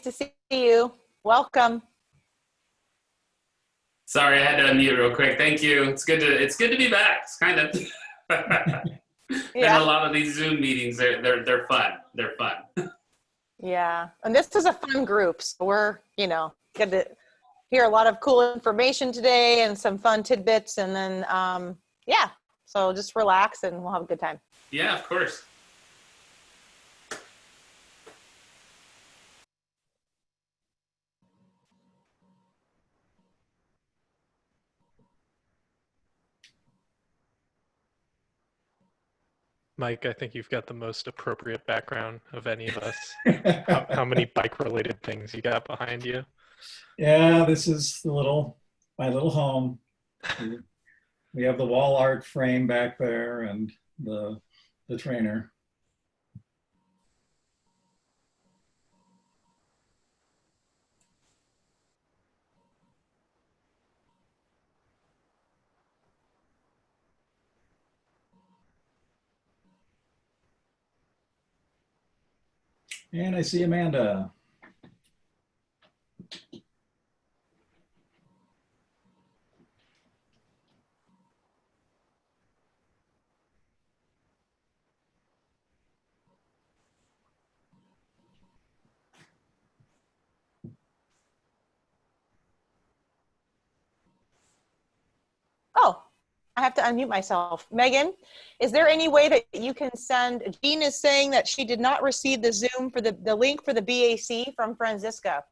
to see you. Welcome. Sorry, I had to unmute real quick. Thank you. It's good to be back. It's kind of been a lot of these Zoom meetings. They're fun. They're fun. Yeah, and this is a fun group. So we're good to hear a lot of cool information today and some fun tidbits, and then so just relax and we'll have a good time. Yeah, of course. Mike, I think you've got the most appropriate background of any of us. how many bike-related things you got behind you? Yeah, this is my little home. We have the wall art frame back there and the trainer. And I see Amanda. Oh, I have to unmute myself. Megan, is there any way that you can send, Jean is saying that she did not receive the Zoom for the link for the BAC from Franziska.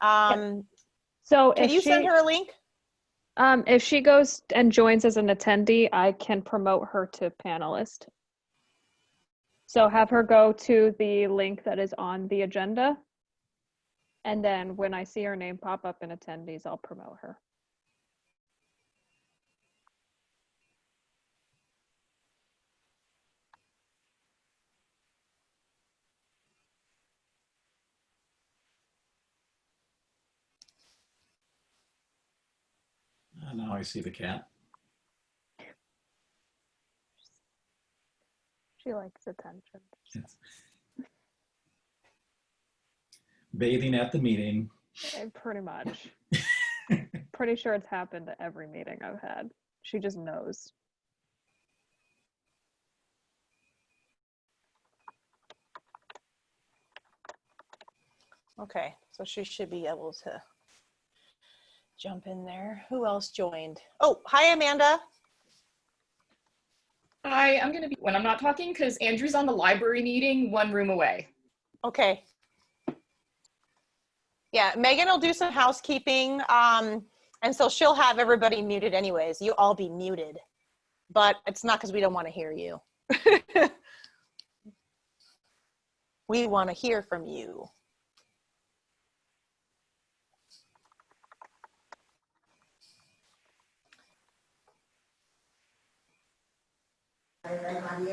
So can you send her a link? If she goes and joins as an attendee, I can promote her to panelist. So have her go to the link that is on the agenda. And then when I see her name pop up in attendees, I'll promote her. Now I see the cat. She likes attention. Yes. Bathing at the meeting. Pretty much. Pretty sure it's happened at every meeting I've had. She just knows. Okay, so she should be able to jump in there. Who else joined? Oh, hi, Amanda. Hi, I'm going to be when I'm not talking because Andrew's on the library meeting one room away. Okay. Yeah, Megan will do some housekeeping, and so she'll have everybody muted anyways. You all be muted, but it's not because we don't want to hear you. We want to hear from you.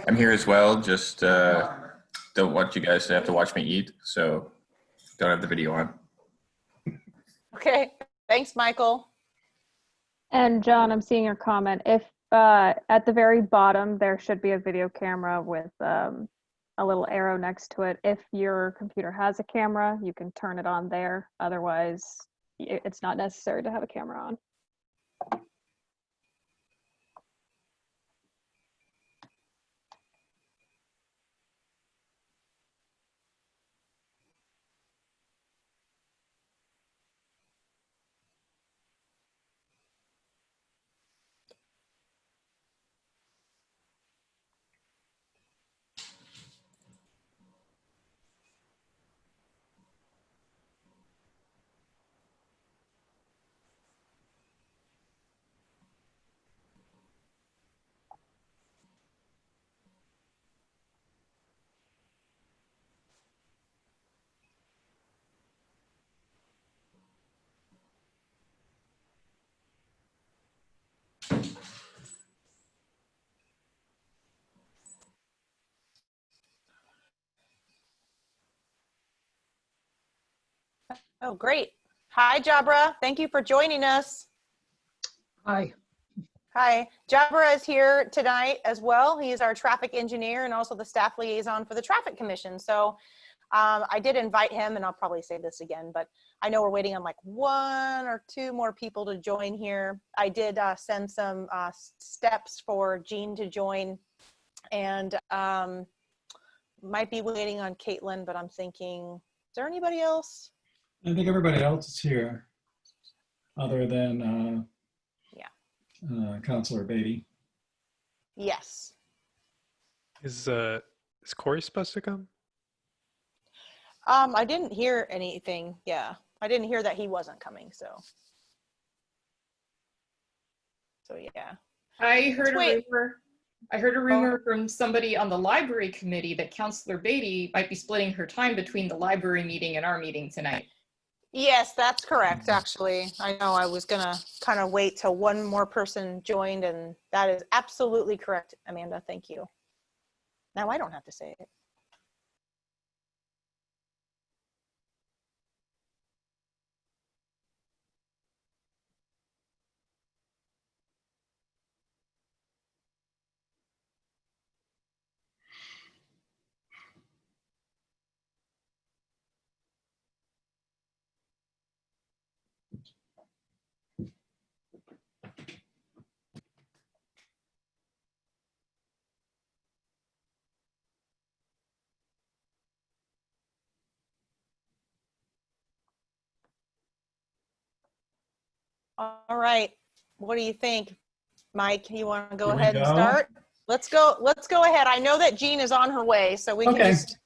I'm here as well, just don't want you guys to have to watch me eat, so don't have the video on. Okay, thanks, Michael. And John, I'm seeing your comment. If at the very bottom, there should be a video camera with a little arrow next to it. If your computer has a camera, you can turn it on there. Otherwise, it's not necessary to have a camera on. Oh, great. Hi, Jabra. Thank you for joining us. Hi. Hi. Jabra is here tonight as well. He is our traffic engineer and also the staff liaison for the Traffic Commission. So I did invite him, and I'll probably say this again, but I know we're waiting on like 1 or 2 more people to join here. I did send some steps for Jean to join, and might be waiting on Caitlin, but I'm thinking, is there anybody else? I think everybody else is here, other than Councilor Beaty. Yes. Is Corey supposed to come? I didn't hear anything. Yeah, I didn't hear that he wasn't coming. So yeah. I heard Wait. a rumor. I heard a rumor from somebody on the library committee that Councilor Beaty might be splitting her time between the library meeting and our meeting tonight. Yes, that's correct. Actually, I know I was gonna kind of wait till 1 more person joined, and that is absolutely correct, Amanda. Thank you. Now I don't have to say it. All right. What do you think, Mike? You want to go Here we ahead and go. start? Let's go ahead. I know that Jean is on her way, so we can Okay. just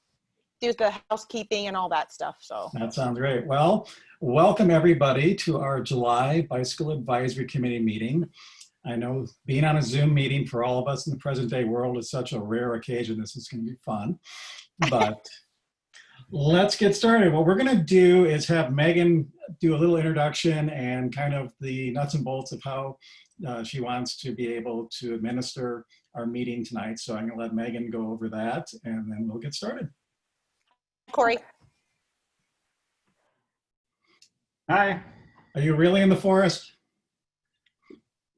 do the housekeeping and all that stuff. So That sounds great. Well, welcome everybody to our July Bicycle Advisory Committee meeting. I know being on a Zoom meeting for all of us in the present day world is such a rare occasion. This is going to be fun, but let's get started. What we're going to do is have Meghan do a little introduction and kind of the nuts and bolts of how she wants to be able to administer our meeting tonight. So I'm going to let Meghan go over that, and then we'll get started. Corey. Hi. Are you really in the forest?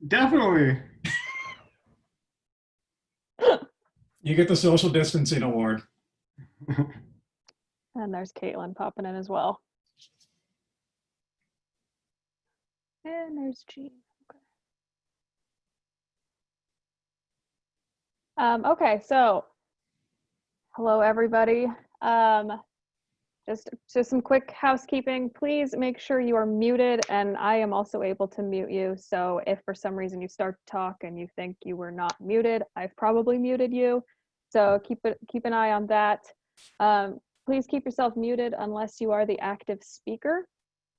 Definitely. You get the social distancing award. And there's Caitlin popping in as well. And there's Jean. Okay, so hello everybody. Just some quick housekeeping. Please make sure you are muted, and I am also able to mute you. So if for some reason you start to talk and you think you were not muted, I've probably muted you. So keep an eye on that. Please keep yourself muted unless you are the active speaker.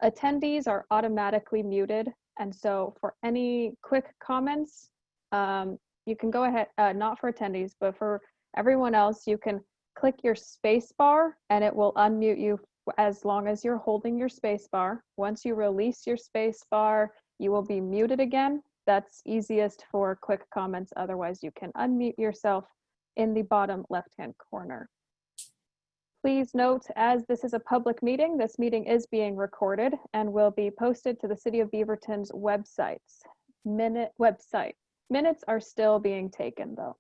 Attendees are automatically muted, and so for any quick comments, you can go ahead, not for attendees, but for everyone else, you can click your space bar and it will unmute you as long as you're holding your space bar. Once you release your space bar, you will be muted again. That's easiest for quick comments. Otherwise, you can unmute yourself in the bottom left-hand corner. Please note, as this is a public meeting, this meeting is being recorded and will be posted to the City of Beaverton's website. Minutes are still being taken, though.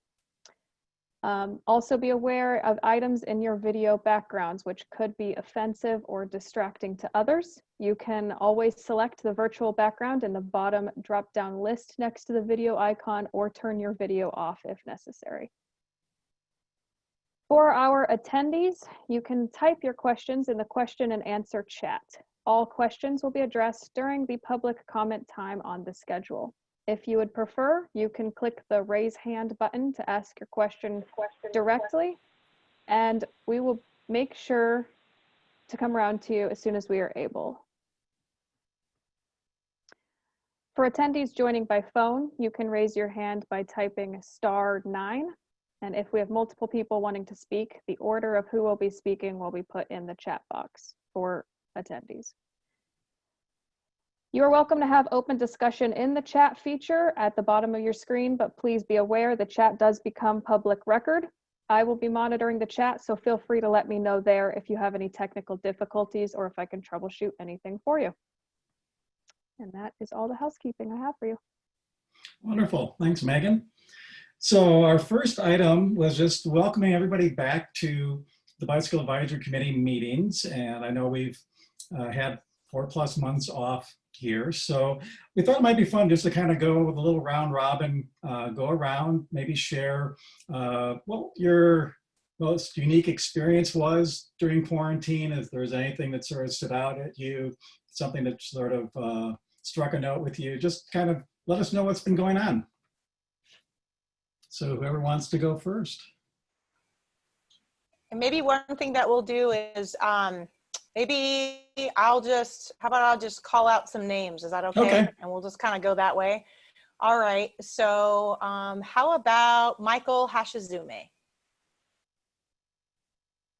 Also be aware of items in your video backgrounds which could be offensive or distracting to others. You can always select the virtual background in the bottom drop-down list next to the video icon, or turn your video off if necessary. For our attendees, you can type your questions in the question and answer chat. All questions will be addressed during the public comment time on the schedule. If you would prefer, you can click the raise hand button to ask your question directly, and we will make sure to come around to you as soon as we are able. For attendees joining by phone, you can raise your hand by typing *9. And if we have multiple people wanting to speak, the order of who will be speaking will be put in the chat box for attendees. You are welcome to have open discussion in the chat feature at the bottom of your screen, but please be aware the chat does become public record. I will be monitoring the chat, so feel free to let me know there if you have any technical difficulties or if I can troubleshoot anything for you. And that is all the housekeeping I have for you. Wonderful. Thanks, Meghan. So our first item was just welcoming everybody back to the Bicycle Advisory Committee meetings, and I know we've had 4+ months off here. So we thought it might be fun just to kind of go with a little round robin, go around, maybe share what your most unique experience was during quarantine, if there's anything that sort of stood out at you, something that sort of struck a note with you, just kind of let us know what's been going on. So whoever wants to go first. And maybe one thing that we'll do is maybe how about I'll just call out some names. Is that okay? Okay. And we'll just kind of go that way. All right. So how about Michael Hashizume?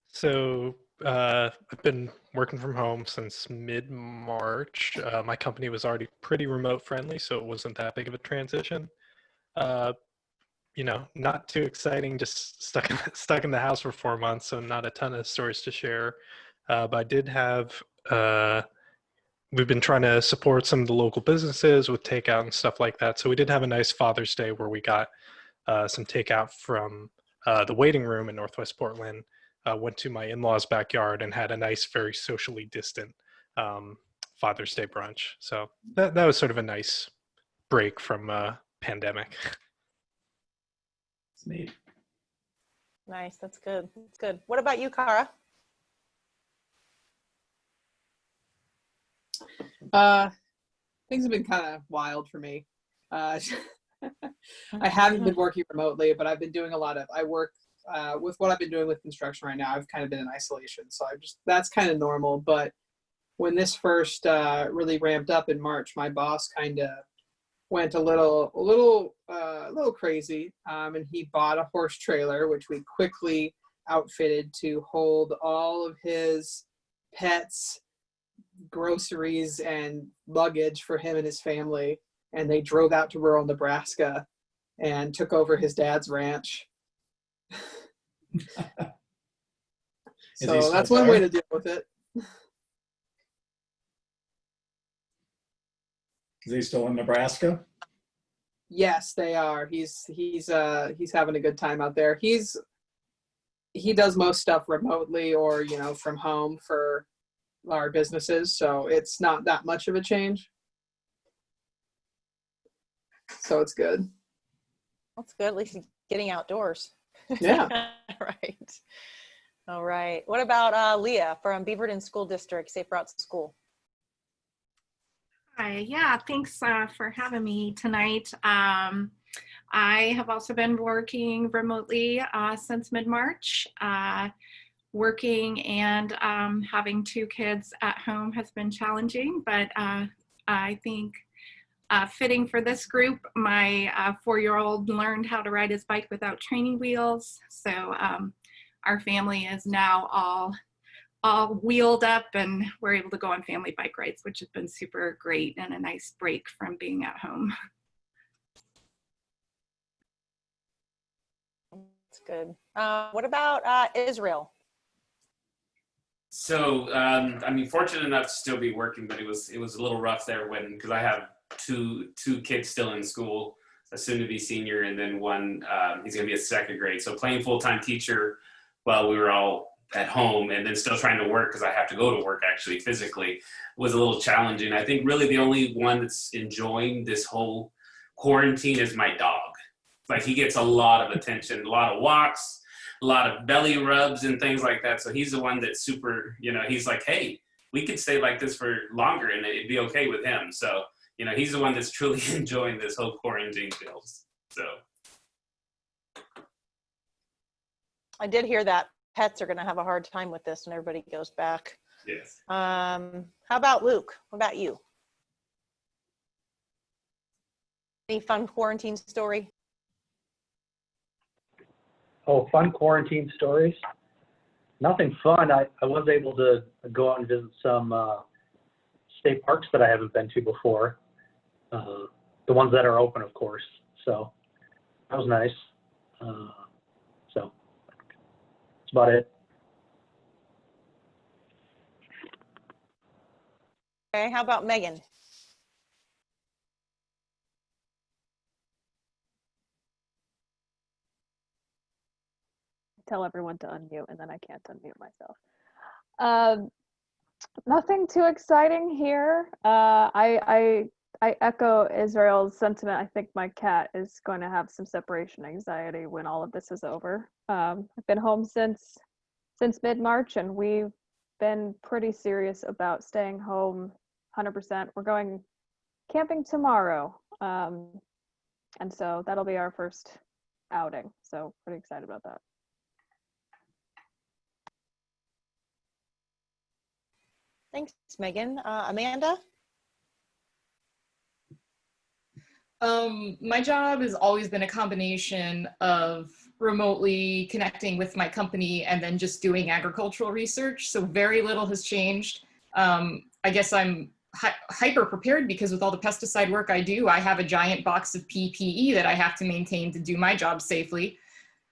So I've been working from home since mid-March. My company was already pretty remote friendly, so it wasn't that big of a transition. You know, not too exciting, just stuck in the house for 4 months, so not a ton of stories to share. But I did have, we've been trying to support some of the local businesses with takeout and stuff like that. So we did have a nice Father's Day where we got some takeout from the waiting room in Northwest Portland. Went to my in-laws' backyard and had a nice, very socially distant Father's Day brunch. So that was sort of a nice break from pandemic. It's neat. Nice. That's good. That's good. What about you, Cara? Things have been kind of wild for me. I haven't been working remotely, but I've been doing I work with what I've been doing with construction right now. I've kind of been in isolation, so that's kind of normal. But when this first really ramped up in March, my boss kind of went a little crazy, and he bought a horse trailer, which we quickly outfitted to hold all of his pets, groceries, and luggage for him and his family. And they drove out to rural Nebraska and took over his dad's ranch. So that's one way to deal with it. Is he still in Nebraska? Yes, they are. He's having a good time out there. He does most stuff remotely or, you know, from home for our businesses, so it's not that much of a change. So it's good. That's good. At least he's getting outdoors. Yeah. Right. All right. What about Leah from Beaverton School District, Safe Routes to School? Hi. Yeah, thanks for having me tonight. I have also been working remotely since mid-March. Working and having 2 kids at home has been challenging, but I think fitting for this group, my 4-year-old learned how to ride his bike without training wheels. So our family is now all wheeled up and we're able to go on family bike rides, which has been super great and a nice break from being at home. That's good. What about Israel? So, I mean, fortunate enough to still be working, but it was a little rough there because I have two kids still in school, a soon-to-be senior, and then one, he's going to be a 2nd grade. So playing full-time teacher while we were all at home and then still trying to work because I have to go to work actually physically was a little challenging. I think really the only one that's enjoying this whole quarantine is my dog. Like he gets a lot of attention, a lot of walks, a lot of belly rubs and things like that. So he's the one that's super, you know, he's like, hey, we could stay like this for longer and it'd be okay with him. So, you know, he's the one that's truly enjoying this whole quarantine deal. So. I did hear that pets are going to have a hard time with this when everybody goes back. Yes. How about Luke? What about you? Any fun quarantine story? Oh, fun quarantine stories? Nothing fun. I was able to go out and visit some state parks that I haven't been to before. The ones that are open, of course. So that was nice. So that's about it. Okay, how about Meghan? tell everyone to unmute, and then I can't unmute myself. Nothing too exciting here. I echo Israel's sentiment. I think my cat is going to have some separation anxiety when all of this is over. I've been home since mid-March, and we've been pretty serious about staying home 100%. We're going camping tomorrow, and so that'll be our first outing. So pretty excited about that. Thanks, Megan. Amanda? My job has always been a combination of remotely connecting with my company and then just doing agricultural research. So very little has changed. I guess I'm hyper prepared because with all the pesticide work I do, I have a giant box of PPE that I have to maintain to do my job safely.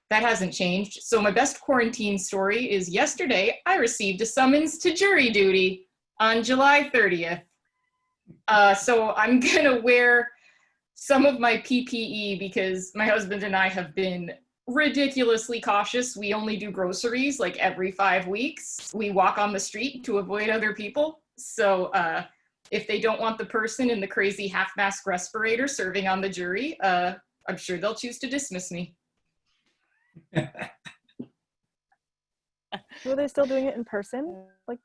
That hasn't changed. So my best quarantine story is yesterday I received a summons to jury duty on July 30th. So I'm gonna wear some of my PPE because my husband and I have been ridiculously cautious. We only do groceries like every 5 weeks. We walk on the street to avoid other people. So if they don't want the person in the crazy half-mask respirator serving on the jury, I'm sure they'll choose to dismiss me. Were they still doing it in person? Like,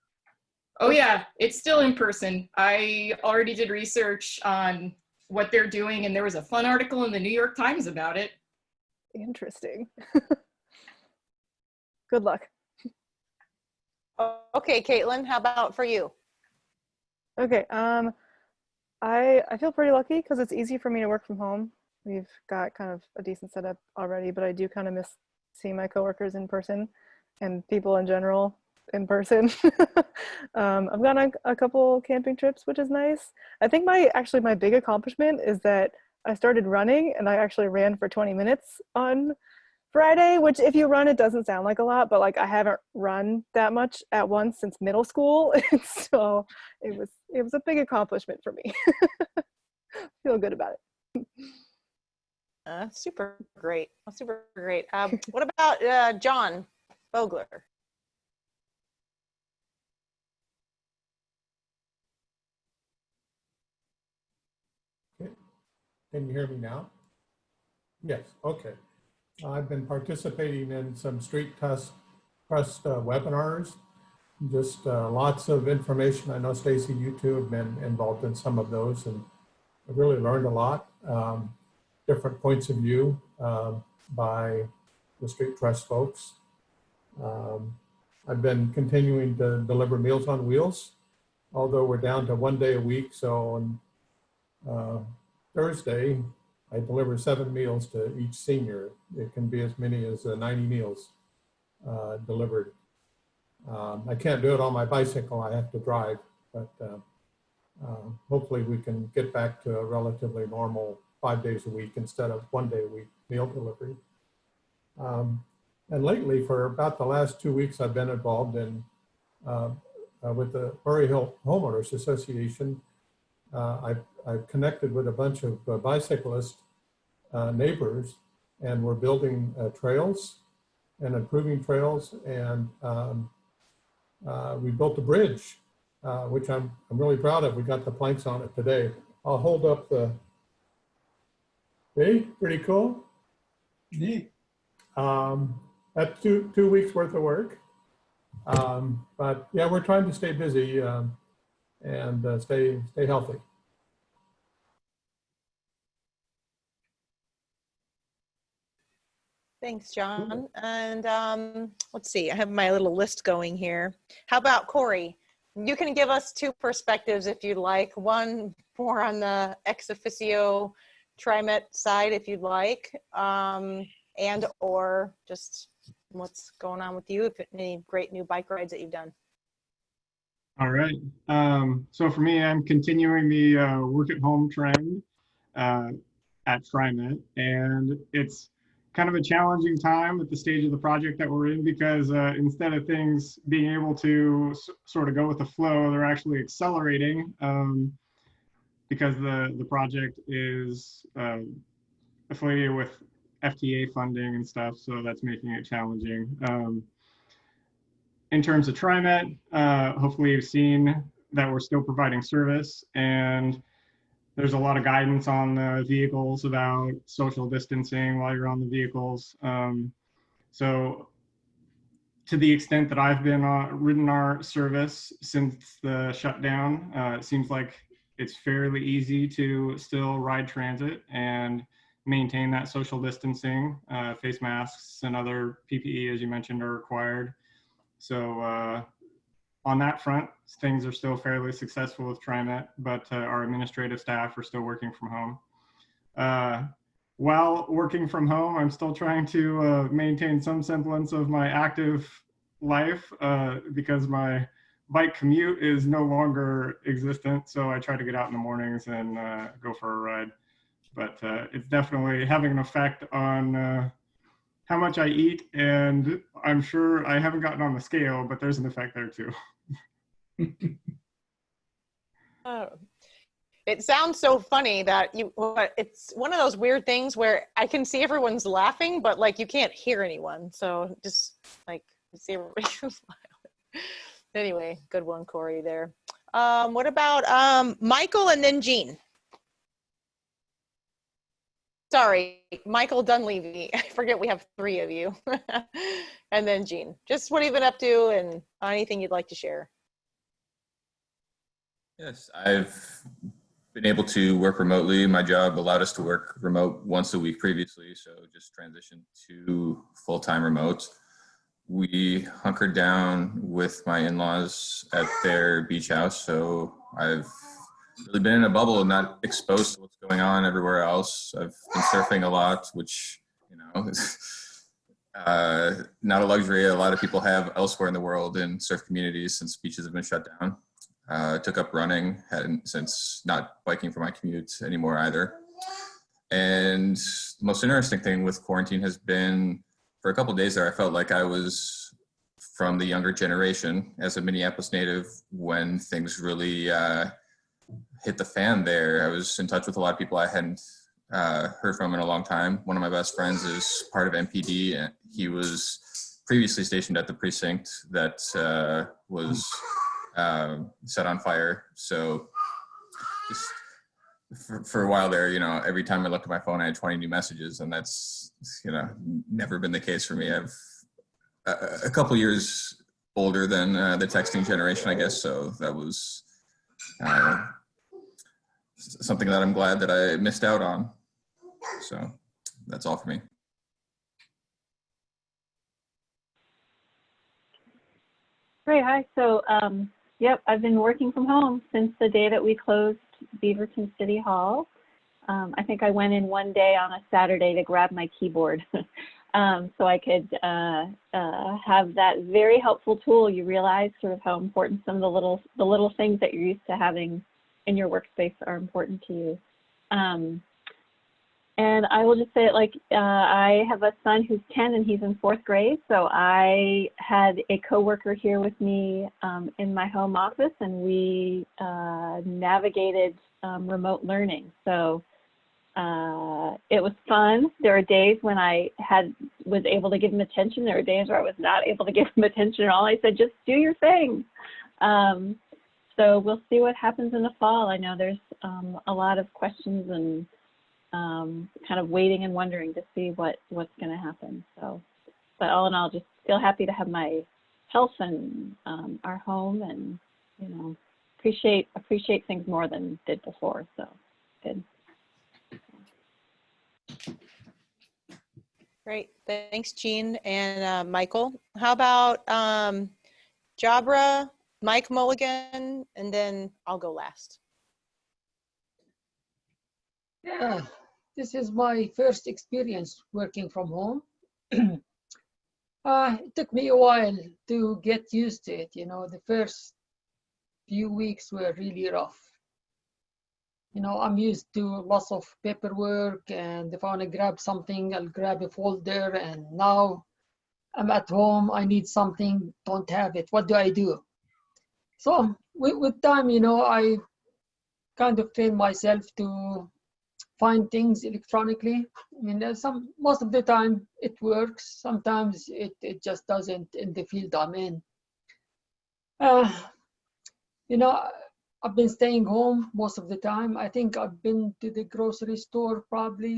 oh yeah, it's still in person. I already did research on what they're doing, and there was a fun article in the New York Times about it. interesting. Good luck. Okay, Caitlin, how about for you? Okay, I feel pretty lucky because it's easy for me to work from home. We've got kind of a decent setup already, but I do kind of miss seeing my coworkers in person and people in general in person. I've gone on a couple camping trips, which is nice. I think my big accomplishment is that I started running, and I actually ran for 20 minutes on Friday, which if you run, it doesn't sound like a lot, but like I haven't run that much at once since middle school. So it was a big accomplishment for me. Feel good about it. Super great. Super great. What about John Vogler? Can you hear me now? Yes, okay. I've been participating in some street trust webinars, just lots of information. I know Stacy, you too have been involved in some of those, and I've really learned a lot. Different points of view by the street trust folks. I've been continuing to deliver Meals on Wheels, although we're down to 1 day a week. So on Thursday, I deliver 7 meals to each senior. It can be as many as 90 meals delivered. I can't do it on my bicycle, I have to drive, but hopefully we can get back to a relatively normal 5 days a week instead of 1 day a week meal delivery. And lately, for about the last 2 weeks, I've been involved in with the Murray Hill Homeowners Association. I've connected with a bunch of bicyclist neighbors, and we're building trails and improving trails. And we built a bridge, which I'm really proud of. We got the planks on it today. I'll hold up the, hey, pretty cool. Neat. That's two weeks worth of work. But yeah, we're trying to stay busy and stay healthy. Thanks, John. And let's see, I have my little list going here. How about Corey? You can give us 2 perspectives if you'd like. One more on the ex officio TriMet side, if you'd like, and or just what's going on with you, if any great new bike rides that you've done. All right. So for me, I'm continuing the work at home trend at TriMet, and it's kind of a challenging time at the stage of the project that we're in, because instead of things being able to sort of go with the flow, they're actually accelerating because the project is affiliated with FTA funding and stuff, so that's making it challenging. In terms of TriMet, hopefully you've seen that we're still providing service, and there's a lot of guidance on the vehicles about social distancing while you're on the vehicles. So to the extent that I've been ridden our service since the shutdown, it seems like it's fairly easy to still ride transit and maintain that social distancing. Face masks and other PPE, as you mentioned, are required. So on that front, things are still fairly successful with TriMet, but our administrative staff are still working from home. While working from home, I'm still trying to maintain some semblance of my active life because my bike commute is no longer existent. So I try to get out in the mornings and go for a ride. But it's definitely having an effect on how much I eat. And I'm sure I haven't gotten on the scale, but there's an effect there too. It sounds so funny that it's one of those weird things where I can see everyone's laughing, but like you can't hear anyone. So just like see everybody smile. Anyway, good one, Corey there. What about Michael and then Jean? Sorry, Michael Dunleavy. I forget we have 3 of you. And then Jean. Just what have you been up to and anything you'd like to share. Yes, I've been able to work remotely. My job allowed us to work remote once a week previously, so just transitioned to full-time remote. We hunkered down with my in-laws at their beach house, so I've really been in a bubble and not exposed to what's going on everywhere else. I've been surfing a lot, which, you know, is not a luxury a lot of people have elsewhere in the world in surf communities since beaches have been shut down. Took up running, hadn't since not biking for my commute anymore either. And the most interesting thing with quarantine has been, for a couple of days there, I felt like I was from the younger generation as a Minneapolis native when things really hit the fan there. I was in touch with a lot of people I hadn't heard from in a long time. One of my best friends is part of MPD, and he was previously stationed at the precinct that was set on fire. So just for a while there, you know, every time I looked at my phone, I had 20 new messages, and that's, you know, never been the case for me. I've a couple years older than the texting generation, I guess. So that was something that I'm glad that I missed out on. So that's all for me. Great, hi. So, yep, I've been working from home since the day that we closed Beaverton City Hall. I think I went in one day on a Saturday to grab my keyboard so I could have that very helpful tool. You realize sort of how important some of the little things that you're used to having in your workspace are important to you. And I will just say it like, I have a son who's 10 and he's in 4th grade. So I had a coworker here with me in my home office, and we navigated remote learning. So it was fun. There are days when I was able to give him attention. There were days where I was not able to give him attention at all. I said, just do your thing. So we'll see what happens in the fall. I know there's a lot of questions and kind of waiting and wondering to see what's going to happen. So, but all in all, just feel happy to have my health and our home, and, you know, appreciate things more than did before. So good. Great, thanks, Jean and Michael. How about Jabra, Mike Mulligan, and then I'll go last. Yeah, this is my first experience working from home. It took me a while to get used to it. You know, the first few weeks were really rough. You know, I'm used to lots of paperwork, and if I want to grab something, I'll grab a folder, and now I'm at home, I need something, don't have it. What do I do? So with time, you know, I kind of trained myself to find things electronically. I mean, most of the time it works. Sometimes it just doesn't in the field I'm in. You know, I've been staying home most of the time. I think I've been to the grocery store probably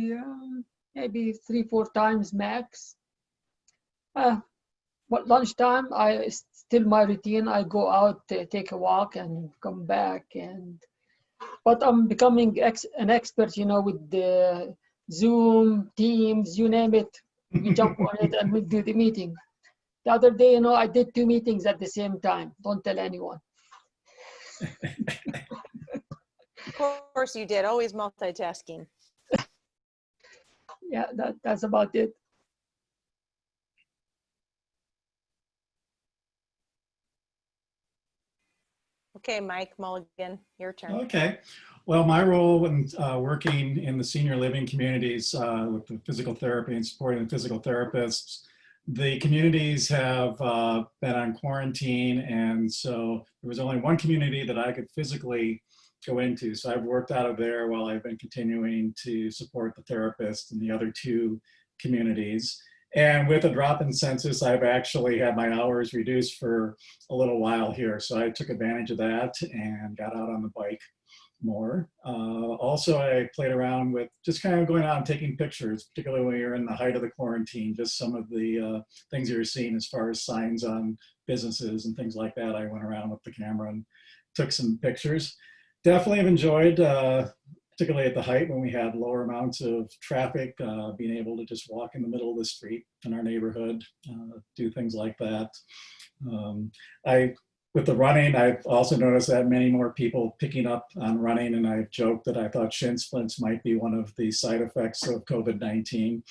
maybe 3-4 times max. But lunchtime, still my routine. I go out, take a walk, and come back. But I'm becoming an expert, you know, with the Zoom, Teams, you name it. We jump on it and we do the meeting. The other day, you know, I did 2 meetings at the same time. Don't tell anyone. Of course you did. Always multitasking. Yeah, that's about it. Okay, Mike Mulligan, your turn. Okay. Well, my role when working in the senior living communities with the physical therapy and supporting the physical therapists, the communities have been on quarantine, and so there was only one community that I could physically go into. So I've worked out of there while I've been continuing to support the therapists in the other 2 communities. And with a drop in census, I've actually had my hours reduced for a little while here. So I took advantage of that and got out on the bike more. Also, I played around with just kind of going out and taking pictures, particularly when you're in the height of the quarantine, just some of the things you're seeing as far as signs on businesses and things like that. I went around with the camera and took some pictures. Definitely have enjoyed, particularly at the height when we had lower amounts of traffic, being able to just walk in the middle of the street in our neighborhood, do things like that. With the running, I've also noticed that many more people picking up on running, and I've joked that I thought shin splints might be one of the side effects of COVID-19.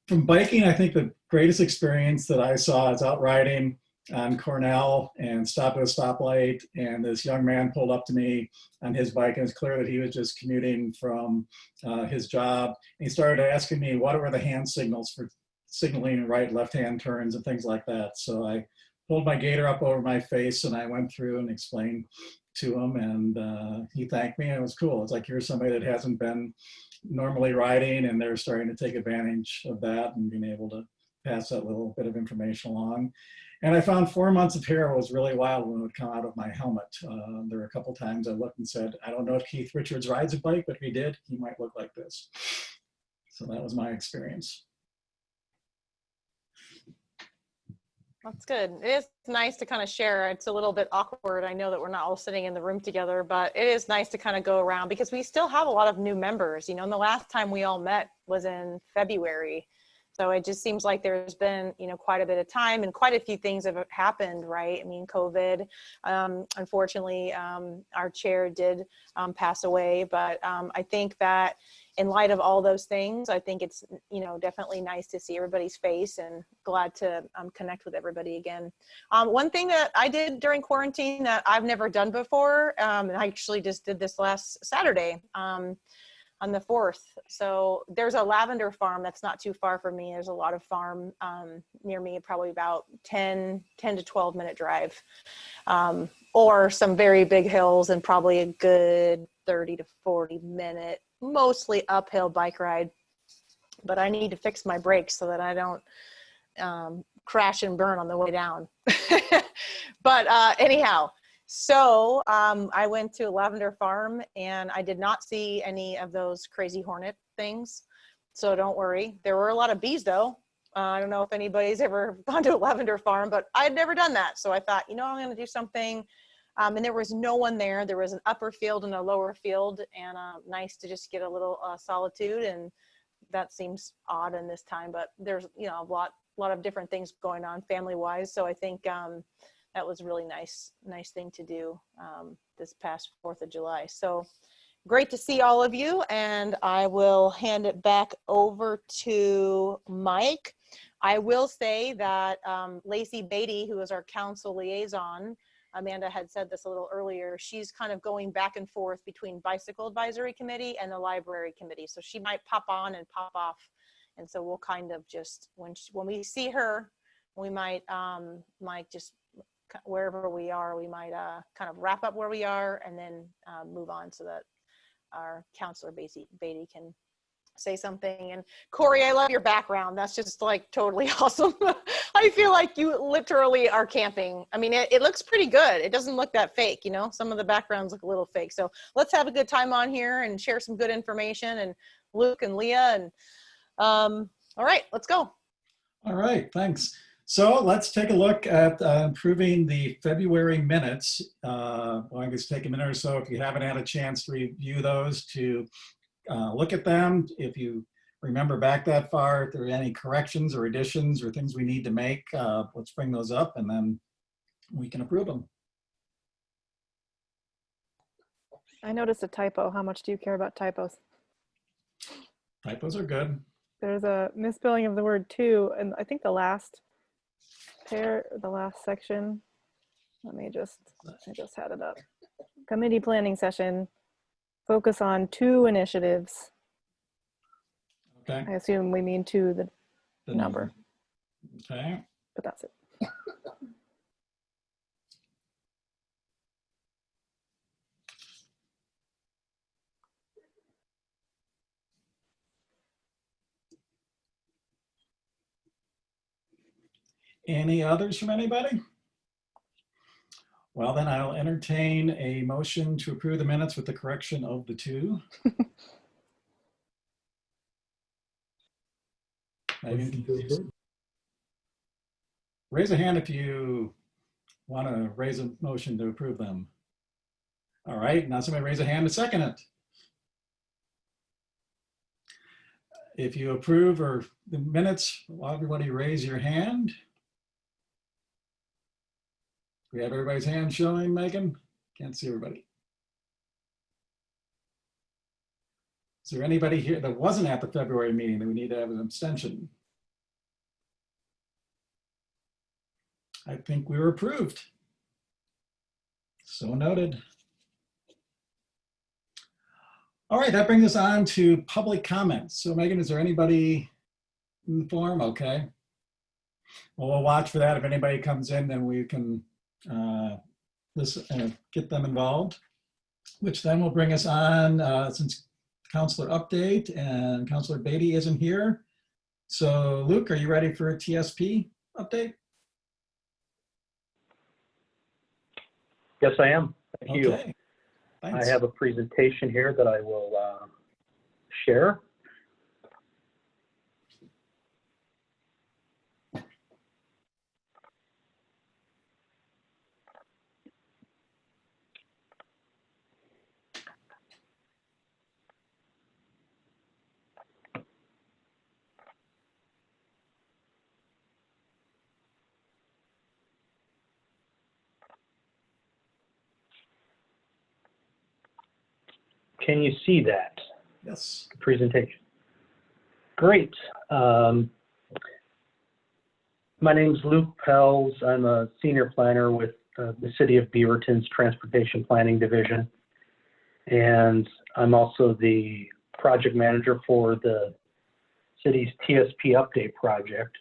From biking, I think the greatest experience that I saw is out riding on Cornell and stopped at a stoplight, and this young man pulled up to me on his bike, and it's clear that he was just commuting from his job. And he started asking me what were the hand signals for signaling right, left-hand turns and things like that. So I pulled my gaiter up over my face and I went through and explained to him, and he thanked me, and it was cool. It's like, here's somebody that hasn't been normally riding, and they're starting to take advantage of that and being able to pass that little bit of information along. And I found 4 months of hair was really wild when it would come out of my helmet. There were a couple times I looked and said, I don't know if Keith Richards rides a bike, but if he did, he might look like this. So that was my experience. That's good. It is nice to kind of share. It's a little bit awkward. I know that we're not all sitting in the room together, but it is nice to kind of go around because we still have a lot of new members. You know, and the last time we all met was in February. So it just seems like there's been, you know, quite a bit of time and quite a few things have happened, right? I mean, COVID, unfortunately, our chair did pass away, but I think that in light of all those things, I think it's, you know, definitely nice to see everybody's face and glad to connect with everybody again. One thing that I did during quarantine that I've never done before, and I actually just did this last Saturday, on the 4th. So there's a lavender farm that's not too far from me. There's a lot of farm near me, probably about 10 to 12 minute drive, or some very big hills and probably a good 30 to 40 minute, mostly uphill bike ride. But I need to fix my brakes so that I don't crash and burn on the way down. But anyhow, so I went to a lavender farm and I did not see any of those crazy hornet things. So don't worry. There were a lot of bees though. I don't know if anybody's ever gone to a lavender farm, but I had never done that. So I thought, you know, I'm going to do something. And there was no one there. There was an upper field and a lower field, and nice to just get a little solitude. And that seems odd in this time, but there's, you know, a lot of different things going on family wise. So I think that was really nice thing to do this past 4th of July. So great to see all of you, and I will hand it back over to Mike. I will say that Lacey Beaty, who is our council liaison, Amanda had said this a little earlier, she's kind of going back and forth between Bicycle Advisory Committee and the Library Committee. So she might pop on and pop off. And so we'll kind of just, when we see her, we might just, wherever we are, we might kind of wrap up where we are and then move on so that our Councilor Beaty can say something. And Corey, I love your background. That's just like totally awesome. I feel like you literally are camping. I mean, it looks pretty good. It doesn't look that fake, you know? Some of the backgrounds look a little fake. So let's have a good time on here and share some good information. And Luke and Leah and all right, let's go. All right, thanks. So let's take a look at improving the February minutes. Well, I guess take a minute or so if you haven't had a chance to review those, to look at them. If you remember back that far, if there are any corrections or additions or things we need to make, let's bring those up and then we can approve them. I noticed a typo. How much do you care about typos? Typos are good. There's a misspelling of the word "to," and I think the last section. I just had it up. Committee planning session. Focus on 2 initiatives. Okay. I assume we mean 2, the number. Okay. But that's it. Any others from anybody? Well, then I'll entertain a motion to approve the minutes with the correction of the 2. Raise a hand if you want to raise a motion to approve them. All right, now somebody raise a hand to second it. If you approve or the minutes, everybody raise your hand. We have everybody's hand showing, Megan? Can't see everybody. Is there anybody here that wasn't at the February meeting that we need to have an abstention? I think we were approved. So noted. All right, that brings us on to public comments. So Megan, is there anybody in the forum? Okay. Well, we'll watch for that. If anybody comes in, then we can get them involved, which then will bring us on, since Councilor update and Councilor Beaty isn't here. So Luke, are you ready for a TSP update? Yes, I am. Thank you. Okay. Thanks. I have a presentation here that I will share. Can you see that? Yes. Presentation. Great. My name's Luke Pelz. I'm a senior planner with the City of Beaverton's Transportation Planning Division. And I'm also the project manager for the city's TSP update project.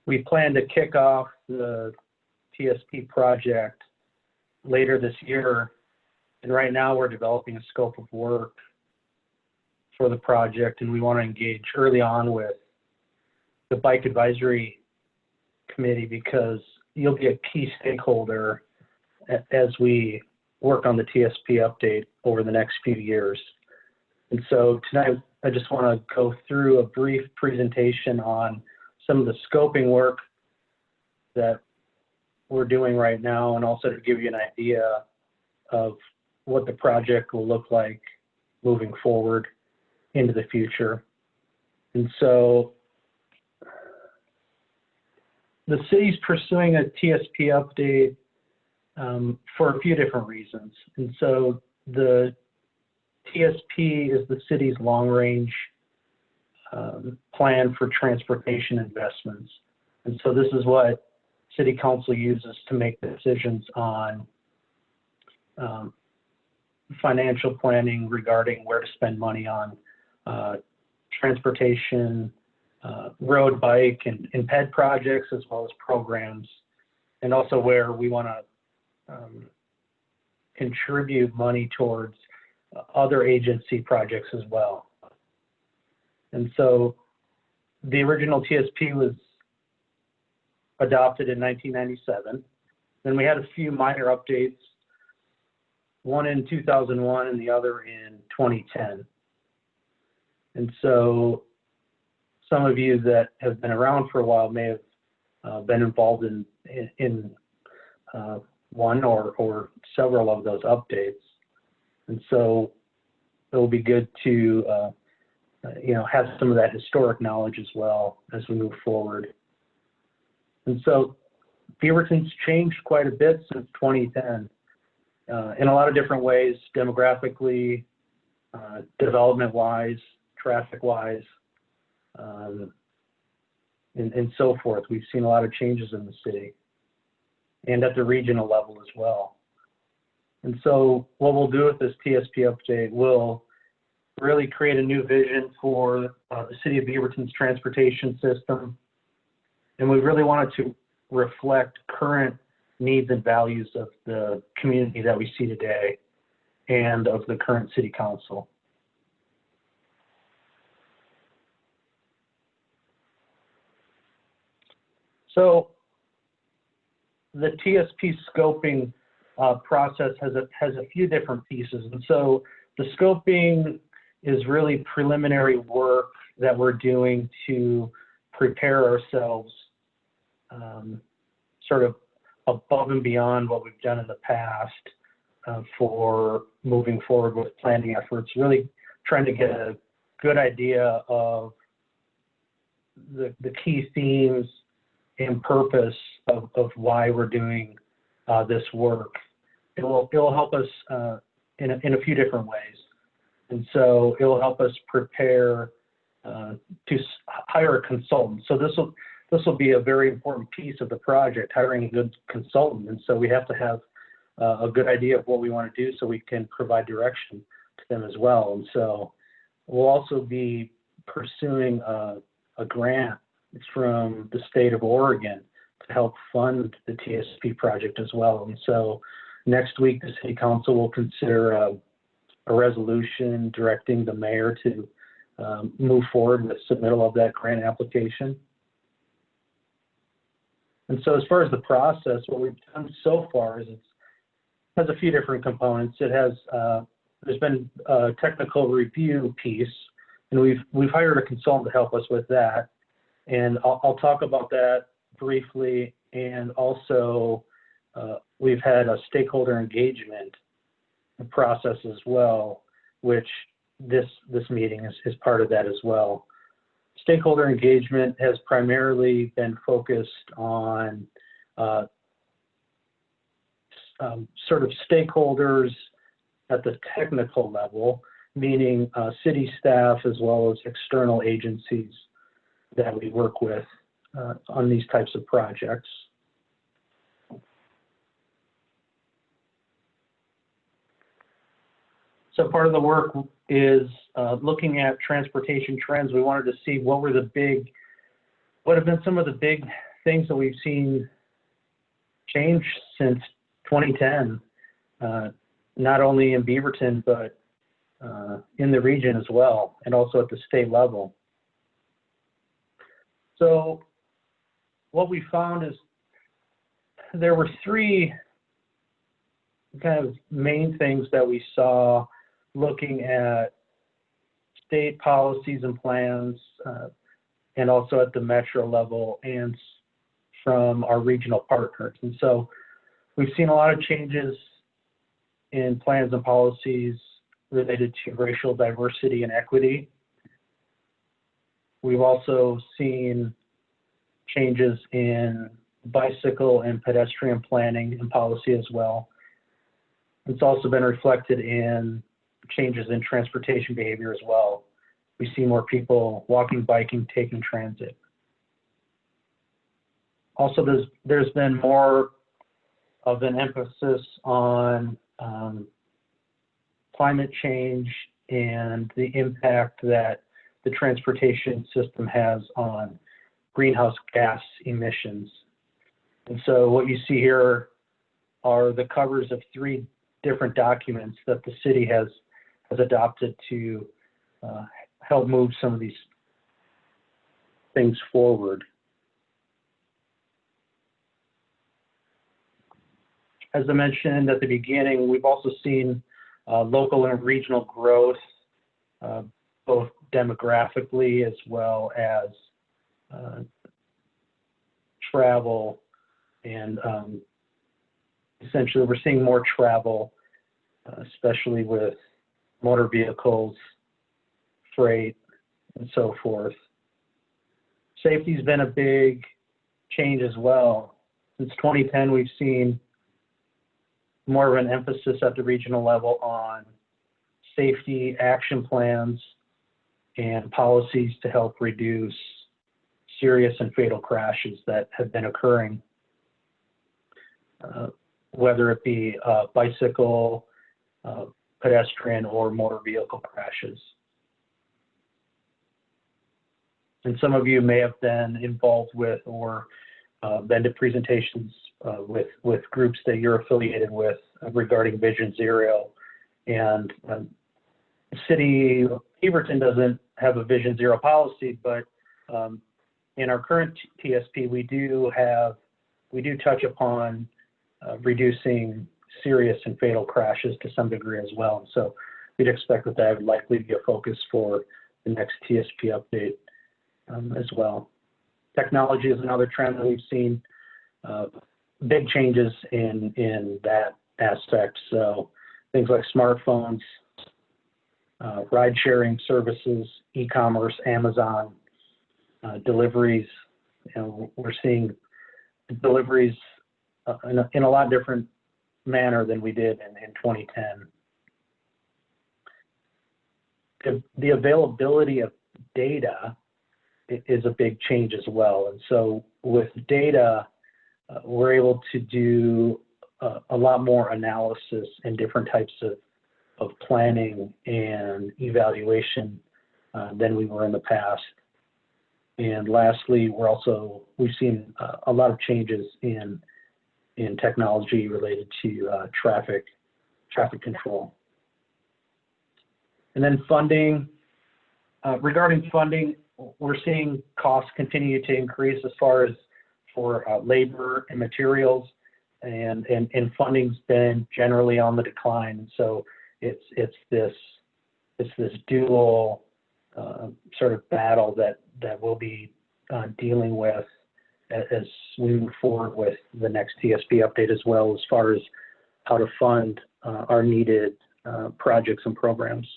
We plan to kick off the TSP project later this year. And right now we're developing a scope of work for the project, and we want to engage early on with the Bike Advisory Committee because you'll be a key stakeholder as we work on the TSP update over the next few years. And so tonight I just want to go through a brief presentation on some of the scoping work that we're doing right now, and also to give you an idea of what the project will look like moving forward into the future. And so the city's pursuing a TSP update for a few different reasons. And so the TSP is the city's long-range plan for transportation investments. And so this is what City Council uses to make decisions on financial planning regarding where to spend money on transportation, road, bike, and ped projects, as well as programs, and also where we want to contribute money towards other agency projects as well. And so the original TSP was adopted in 1997. Then we had a few minor updates, one in 2001 and the other in 2010. And so some of you that have been around for a while may have been involved in one or several of those updates. And so it will be good to have some of that historic knowledge as well as we move forward. And so Beaverton's changed quite a bit since 2010 in a lot of different ways, demographically, development-wise, traffic-wise, and so forth. We've seen a lot of changes in the city and at the regional level as well. And so what we'll do with this TSP update, we'll really create a new vision for the city of Beaverton's transportation system. And we really wanted to reflect current needs and values of the community that we see today and of the current city council. So the TSP scoping process has a few different pieces. And so the scoping is really preliminary work that we're doing to prepare ourselves sort of above and beyond what we've done in the past for moving forward with planning efforts, really trying to get a good idea of the key themes and purpose of why we're doing this work. It will help us in a few different ways. And so it will help us prepare to hire a consultant. So this will be a very important piece of the project, hiring a good consultant. And so we have to have a good idea of what we want to do so we can provide direction to them as well. And so we'll also be pursuing a grant from the state of Oregon to help fund the TSP project as well. And so next week, the city council will consider a resolution directing the mayor to move forward with submittal of that grant application. And so as far as the process, what we've done so far is it has a few different components. It has, there's been a technical review piece, and we've hired a consultant to help us with that. And I'll talk about that briefly. And also, we've had a stakeholder engagement process as well, which this meeting is part of that as well. Stakeholder engagement has primarily been focused on sort of stakeholders at the technical level, meaning city staff as well as external agencies that we work with on these types of projects. So part of the work is looking at transportation trends. We wanted to see what have been some of the big things that we've seen change since 2010, not only in Beaverton, but in the region as well, and also at the state level. So what we found is there were three kind of main things that we saw looking at state policies and plans, and also at the metro level and from our regional partners. And so we've seen a lot of changes in plans and policies related to racial diversity and equity. We've also seen changes in bicycle and pedestrian planning and policy as well. It's also been reflected in changes in transportation behavior as well. We see more people walking, biking, taking transit. Also, there's been more of an emphasis on climate change and the impact that the transportation system has on greenhouse gas emissions. And so what you see here are the covers of three different documents that the city has has adopted to help move some of these things forward. As I mentioned at the beginning, we've also seen local and regional growth, both demographically as well as travel, and essentially we're seeing more travel, especially with motor vehicles, freight, and so forth. Safety's been a big change as well. Since 2010, we've seen more of an emphasis at the regional level on safety action plans and policies to help reduce serious and fatal crashes that have been occurring, whether it be bicycle, pedestrian, or motor vehicle crashes. And some of you may have been involved with or been to presentations with groups that you're affiliated with regarding Vision Zero. And City of Beaverton doesn't have a Vision Zero policy, but in our current TSP, we do touch upon reducing serious and fatal crashes to some degree as well. So we'd expect that would likely be a focus for the next TSP update as well. Technology is another trend that we've seen big changes in that aspect. So things like smartphones, ride sharing services, e-commerce, Amazon, deliveries. We're seeing deliveries in a lot different manner than we did in 2010. The availability of data is a big change as well. And so with data, we're able to do a lot more analysis and different types of planning and evaluation than we were in the past. And lastly, we've seen a lot of changes in technology related to traffic control. And then funding. Regarding funding, we're seeing costs continue to increase as far as for labor and materials, and funding's been generally on the decline. So it's this dual sort of battle that we'll be dealing with as we move forward with the next TSP update, as well as far as how to fund our needed projects and programs.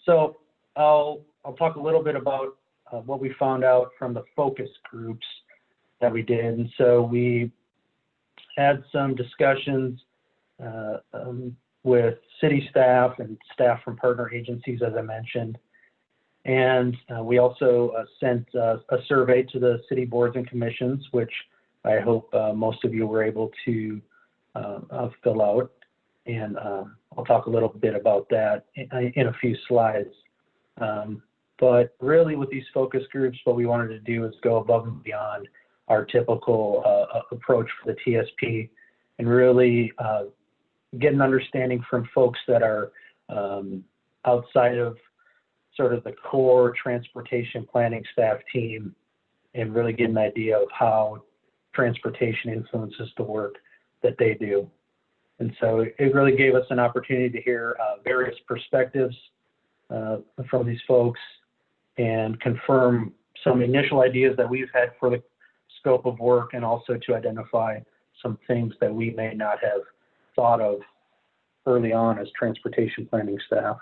So I'll talk a little bit about what we found out from the focus groups that we did. And so we had some discussions with city staff and staff from partner agencies, as I mentioned. And we also sent a survey to the city boards and commissions, which I hope most of you were able to fill out. And I'll talk a little bit about that in a few slides. But really with these focus groups, what we wanted to do is go above and beyond our typical approach for the TSP and really get an understanding from folks that are outside of sort of the core transportation planning staff team, and really get an idea of how transportation influences the work that they do. And so it really gave us an opportunity to hear various perspectives from these folks and confirm some initial ideas that we've had for the scope of work, and also to identify some things that we may not have thought of early on as transportation planning staff.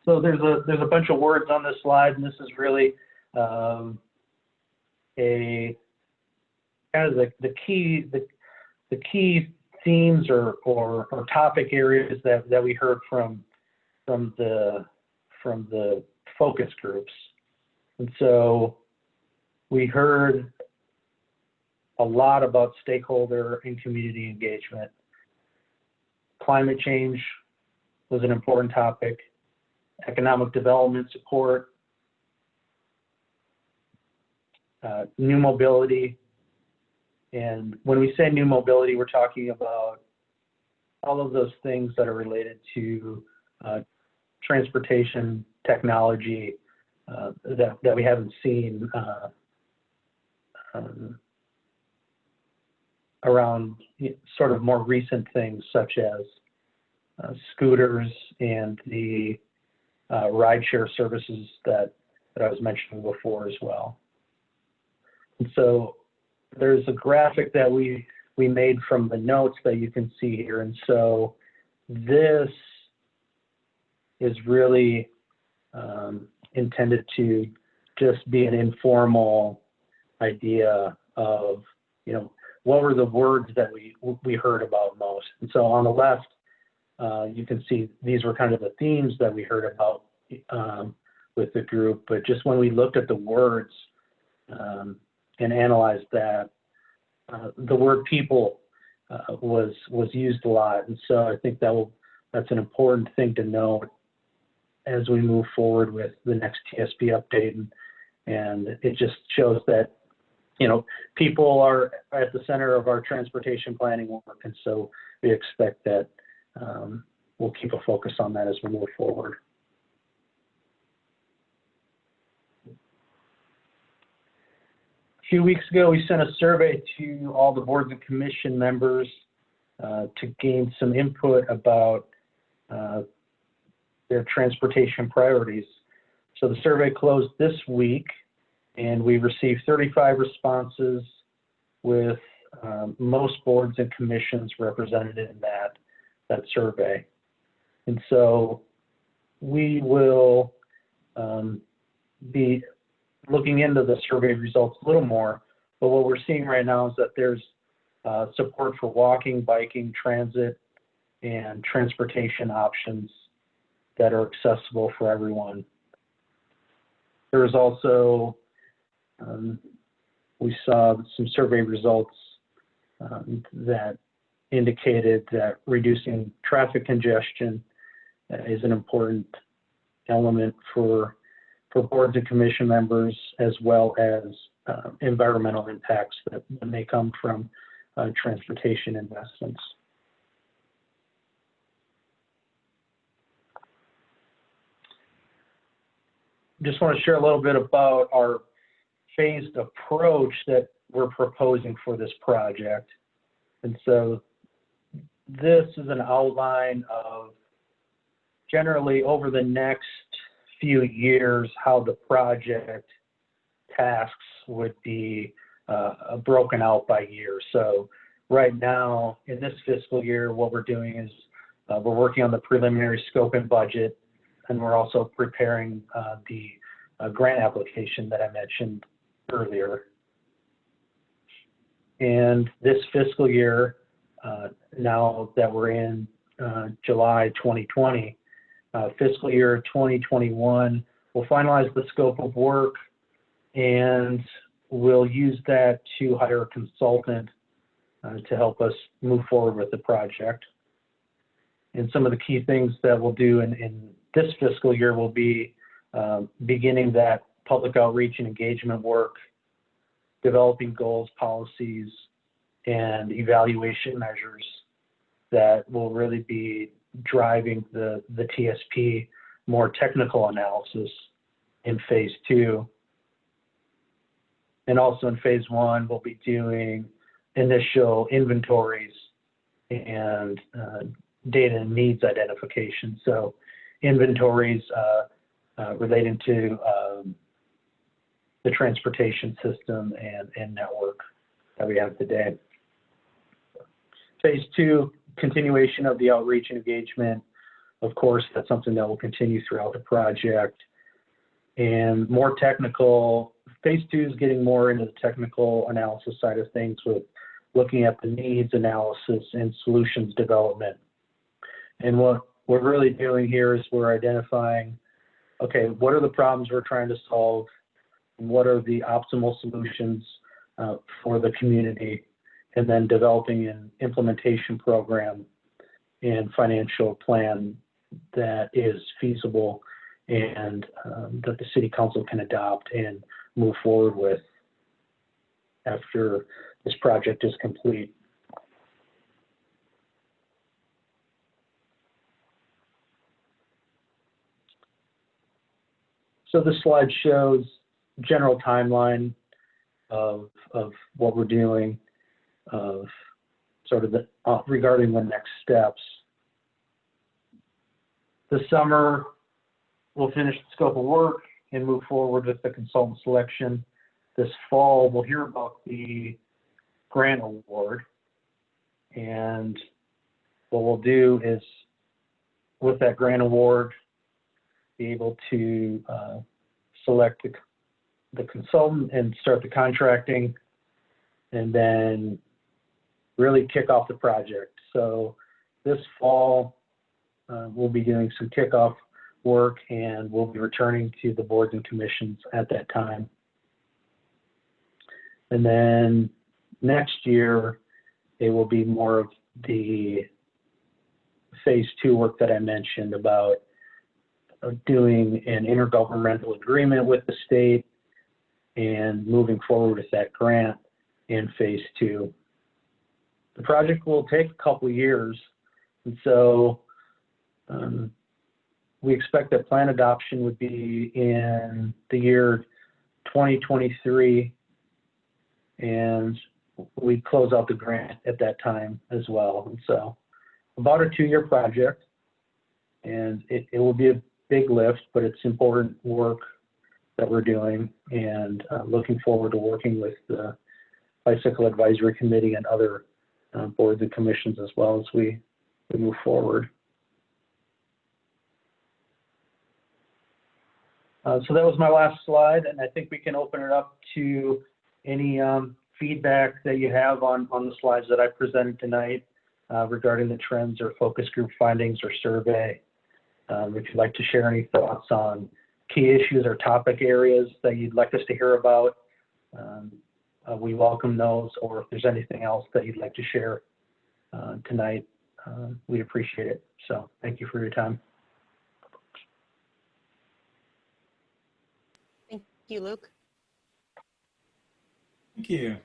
So there's a bunch of words on this slide, and this is really a kind of the key themes or topic areas that we heard from the focus groups. And so we heard a lot about stakeholder and community engagement. Climate change was an important topic. Economic development support, new mobility. And when we say new mobility, we're talking about all of those things that are related to transportation technology that we haven't seen around sort of more recent things such as scooters and the rideshare services that I was mentioning before as well. And so there's a graphic that we made from the notes that you can see here. And so this is really intended to just be an informal idea of, what were the words that we heard about most. And so on the left, you can see these were kind of the themes that we heard about with the group. But just when we looked at the words and analyzed that, the word people was used a lot. And so I think that's an important thing to note as we move forward with the next TSP update. And it just shows that, people are at the center of our transportation planning work. And so we expect that we'll keep a focus on that as we move forward. A few weeks ago, we sent a survey to all the boards and commission members to gain some input about their transportation priorities. So the survey closed this week, and we received 35 responses with most boards and commissions represented in that survey. And so we will be looking into the survey results a little more, but what we're seeing right now is that there's support for walking, biking, transit, and transportation options that are accessible for everyone. There was also, we saw some survey results that indicated that reducing traffic congestion is an important element for boards and commission members, as well as environmental impacts that may come from transportation investments. Just want to share a little bit about our phased approach that we're proposing for this project. And so this is an outline of generally over the next few years how the project tasks would be broken out by year. So right now in this fiscal year, what we're doing is we're working on the preliminary scope and budget, and we're also preparing the grant application that I mentioned earlier. And this fiscal year, now that we're in July 2020, fiscal year 2021, we'll finalize the scope of work, and we'll use that to hire a consultant to help us move forward with the project. And some of the key things that we'll do in this fiscal year will be beginning that public outreach and engagement work, developing goals, policies, and evaluation measures that will really be driving the TSP more technical analysis in phase 2. And also in phase 1, we'll be doing initial inventories and data and needs identification. So inventories relating to the transportation system and network that we have today. Phase 2, continuation of the outreach and engagement. Of course, that's something that will continue throughout the project. And more technical, phase 2 is getting more into the technical analysis side of things with looking at the needs analysis and solutions development. And what we're really doing here is we're identifying, okay, what are the problems we're trying to solve? And what are the optimal solutions for the community? And then developing an implementation program and financial plan that is feasible and that the city council can adopt and move forward with. after this project is complete. So this slide shows general timeline of what we're doing, of sort of the, regarding the next steps. This summer, we'll finish the scope of work and move forward with the consultant selection. This fall, we'll hear about the grant award. And what we'll do is, with that grant award, be able to select the consultant and start the contracting, and then really kick off the project. So this fall, we'll be doing some kickoff work, and we'll be returning to the boards and commissions at that time. And then next year, it will be more of the phase 2 work that I mentioned about doing an intergovernmental agreement with the state and moving forward with that grant in phase 2. The project will take a couple years, and so we expect that plan adoption would be in the year 2023, and we close out the grant at that time as well. And so about a 2-year project, and it will be a big lift, but it's important work that we're doing, and looking forward to working with the Bicycle Advisory Committee and other boards and commissions as well as we move forward. So that was my last slide, and I think we can open it up to any feedback that you have on the slides that I presented tonight regarding the trends or focus group findings or survey. If you'd like to share any thoughts on key issues or topic areas that you'd like us to hear about, we welcome those, or if there's anything else that you'd like to share tonight, we'd appreciate it. So thank you for your time. Thank you, Luke. Thank you.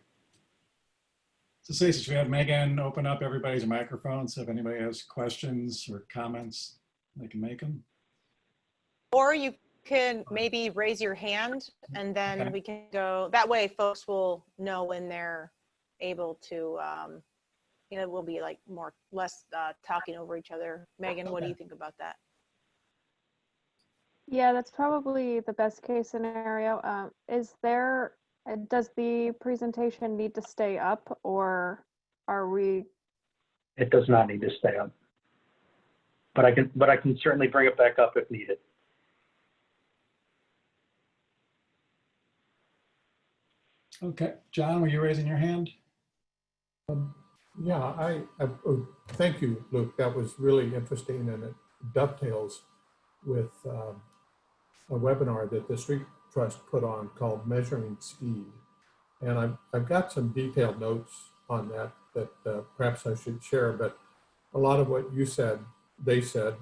So Stacey, should we have Megan open up everybody's microphones? So if anybody has questions or comments, they can make them. Or you can maybe raise your hand, and then Okay. we can go, that way folks will know when they're able to, you know, we'll be like less talking over each other. Megan, what do you think about that? Yeah, that's probably the best case scenario. Does the presentation need to stay up, or are we? It does not need to stay up, but I can certainly bring it back up if needed. Okay, John, were you raising your hand? Yeah, thank you, Luke. That was really interesting, and it dovetails with a webinar that the Street Trust put on called Measuring Speed. And I've got some detailed notes on that perhaps I should share, but a lot of what you said, they said,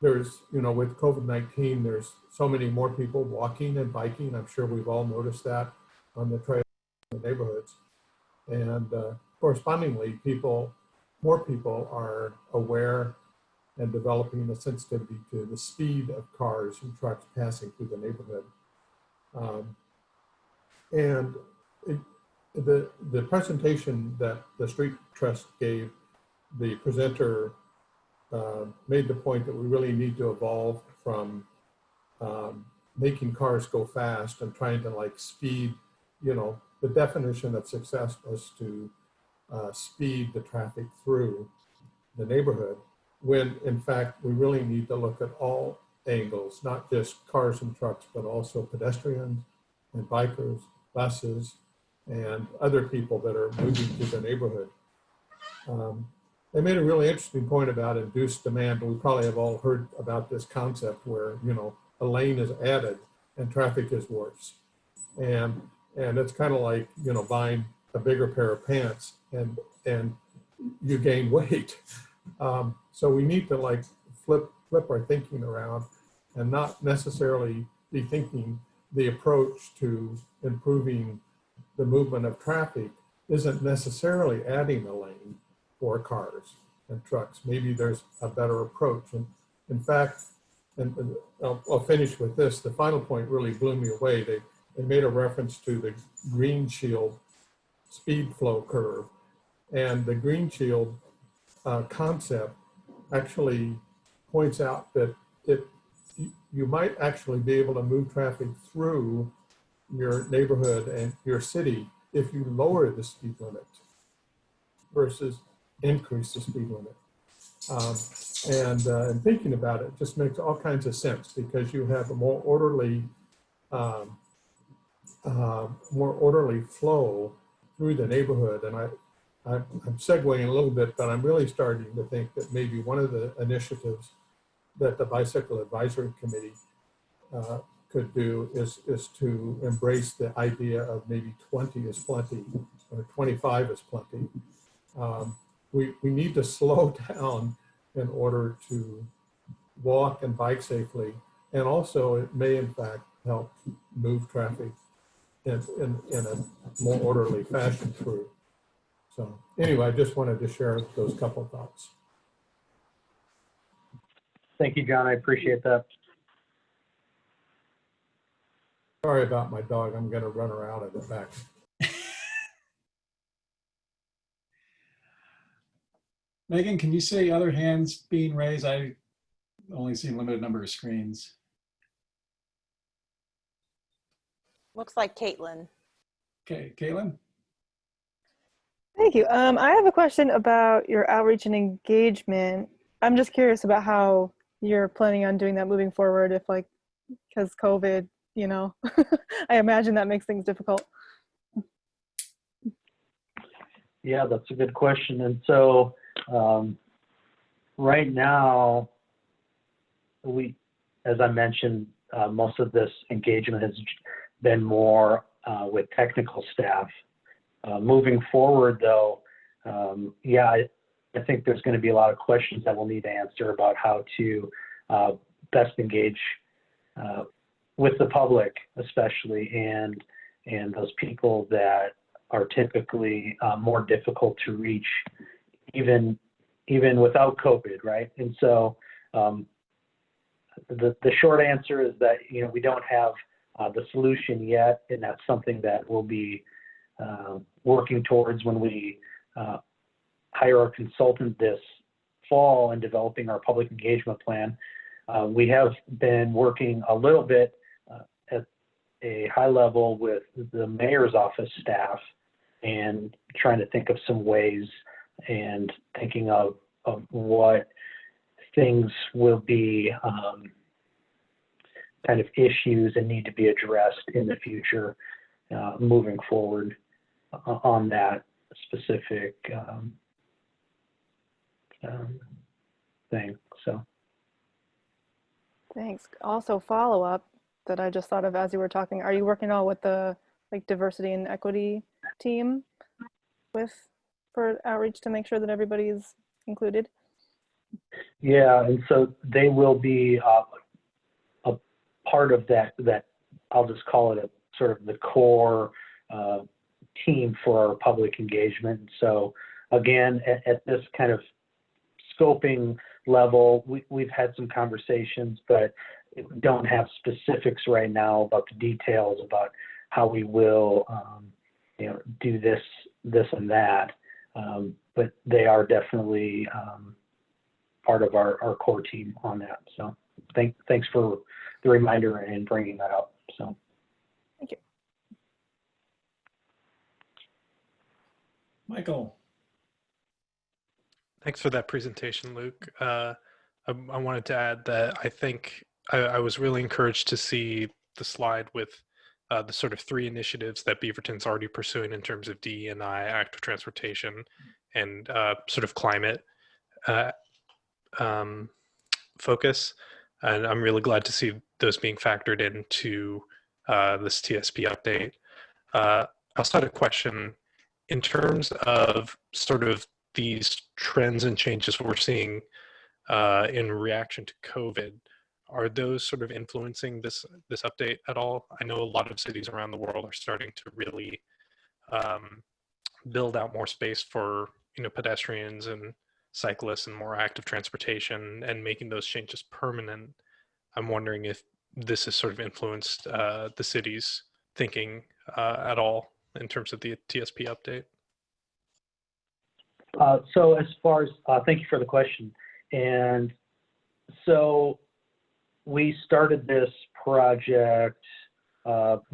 there's, you know, with COVID-19, there's so many more people walking and biking. I'm sure we've all noticed that on the trails in the neighborhoods. And correspondingly, more people are aware and developing a sensitivity to the speed of cars and trucks passing through the neighborhood. And the presentation that the Street Trust gave, the presenter made the point that we really need to evolve from making cars go fast and trying to like speed, you know, the definition of success was to speed the traffic through the neighborhood, when in fact we really need to look at all angles, not just cars and trucks, but also pedestrians and bikers, buses, and other people that are moving through the neighborhood. They made a really interesting point about induced demand, and we probably have all heard about this concept where, you know, a lane is added and traffic is worse. And it's kind of like, you know, buying a bigger pair of pants and you gain weight. So we need to like flip our thinking around and not necessarily be thinking the approach to improving the movement of traffic isn't necessarily adding a lane for cars and trucks. Maybe there's a better approach. And in fact, and I'll finish with this, the final point really blew me away. They made a reference to the green shield speed flow curve. And the green shield concept actually points out that you might actually be able to move traffic through your neighborhood and your city if you lower the speed limit versus increase the speed limit. And thinking about it just makes all kinds of sense because you have a more orderly flow through the neighborhood. And I'm segueing a little bit, but I'm really starting to think that maybe one of the initiatives that the Bicycle Advisory Committee could do is to embrace the idea of maybe 20 is plenty or 25 is plenty. We need to slow down in order to walk and bike safely. And also it may in fact help move traffic in a more orderly fashion through. So anyway, I just wanted to share those couple of thoughts. Thank you, John. I appreciate that. Sorry about my dog. I'm going to run her out of the back. Megan, can you see other hands being raised? I only see a limited number of screens. Looks like Caitlin. Okay, Caitlin? Thank you. I have a question about your outreach and engagement. I'm just curious about how you're planning on doing that moving forward, if like, because COVID, you know, I imagine that makes things difficult. Yeah, that's a good question. And so right now, as I mentioned, most of this engagement has been more with technical staff. Moving forward though, I think there's going to be a lot of questions that we'll need to answer about how to best engage with the public, especially, and those people that are typically more difficult to reach, even without COVID, right? And so the short answer is that we don't have the solution yet, and that's something that we'll be working towards when we hire our consultant this fall and developing our public engagement plan. We have been working a little bit at a high level with the mayor's office staff and trying to think of some ways and thinking of what things will be kind of issues and need to be addressed in the future moving forward on that specific thing. So Thanks. Also, follow up that I just thought of as you were talking. Are you working all with the diversity and equity team for outreach to make sure that everybody's included? Yeah, and so they will be a part of that. I'll just call it a sort of the core team for our public engagement. So again, at this kind of scoping level, we've had some conversations, but don't have specifics right now about the details about how we will do this and that. But they are definitely part of our core team on that. So thanks for the reminder and bringing that up. So thank you. Michael. Thanks for that presentation, Luke. I wanted to add that I think I was really encouraged to see the slide with the sort of 3 initiatives that Beaverton's already pursuing in terms of DE&I, active transportation, and sort of climate focus. And I'm really glad to see those being factored into this TSP update. I also had a question in terms of sort of these trends and changes we're seeing in reaction to COVID. are those sort of influencing this update at all? I know a lot of cities around the world are starting to really build out more space for pedestrians and cyclists and more active transportation and making those changes permanent. I'm wondering if this has sort of influenced the city's thinking at all in terms of the TSP update. So as far as, thank you for the question. And so we started this project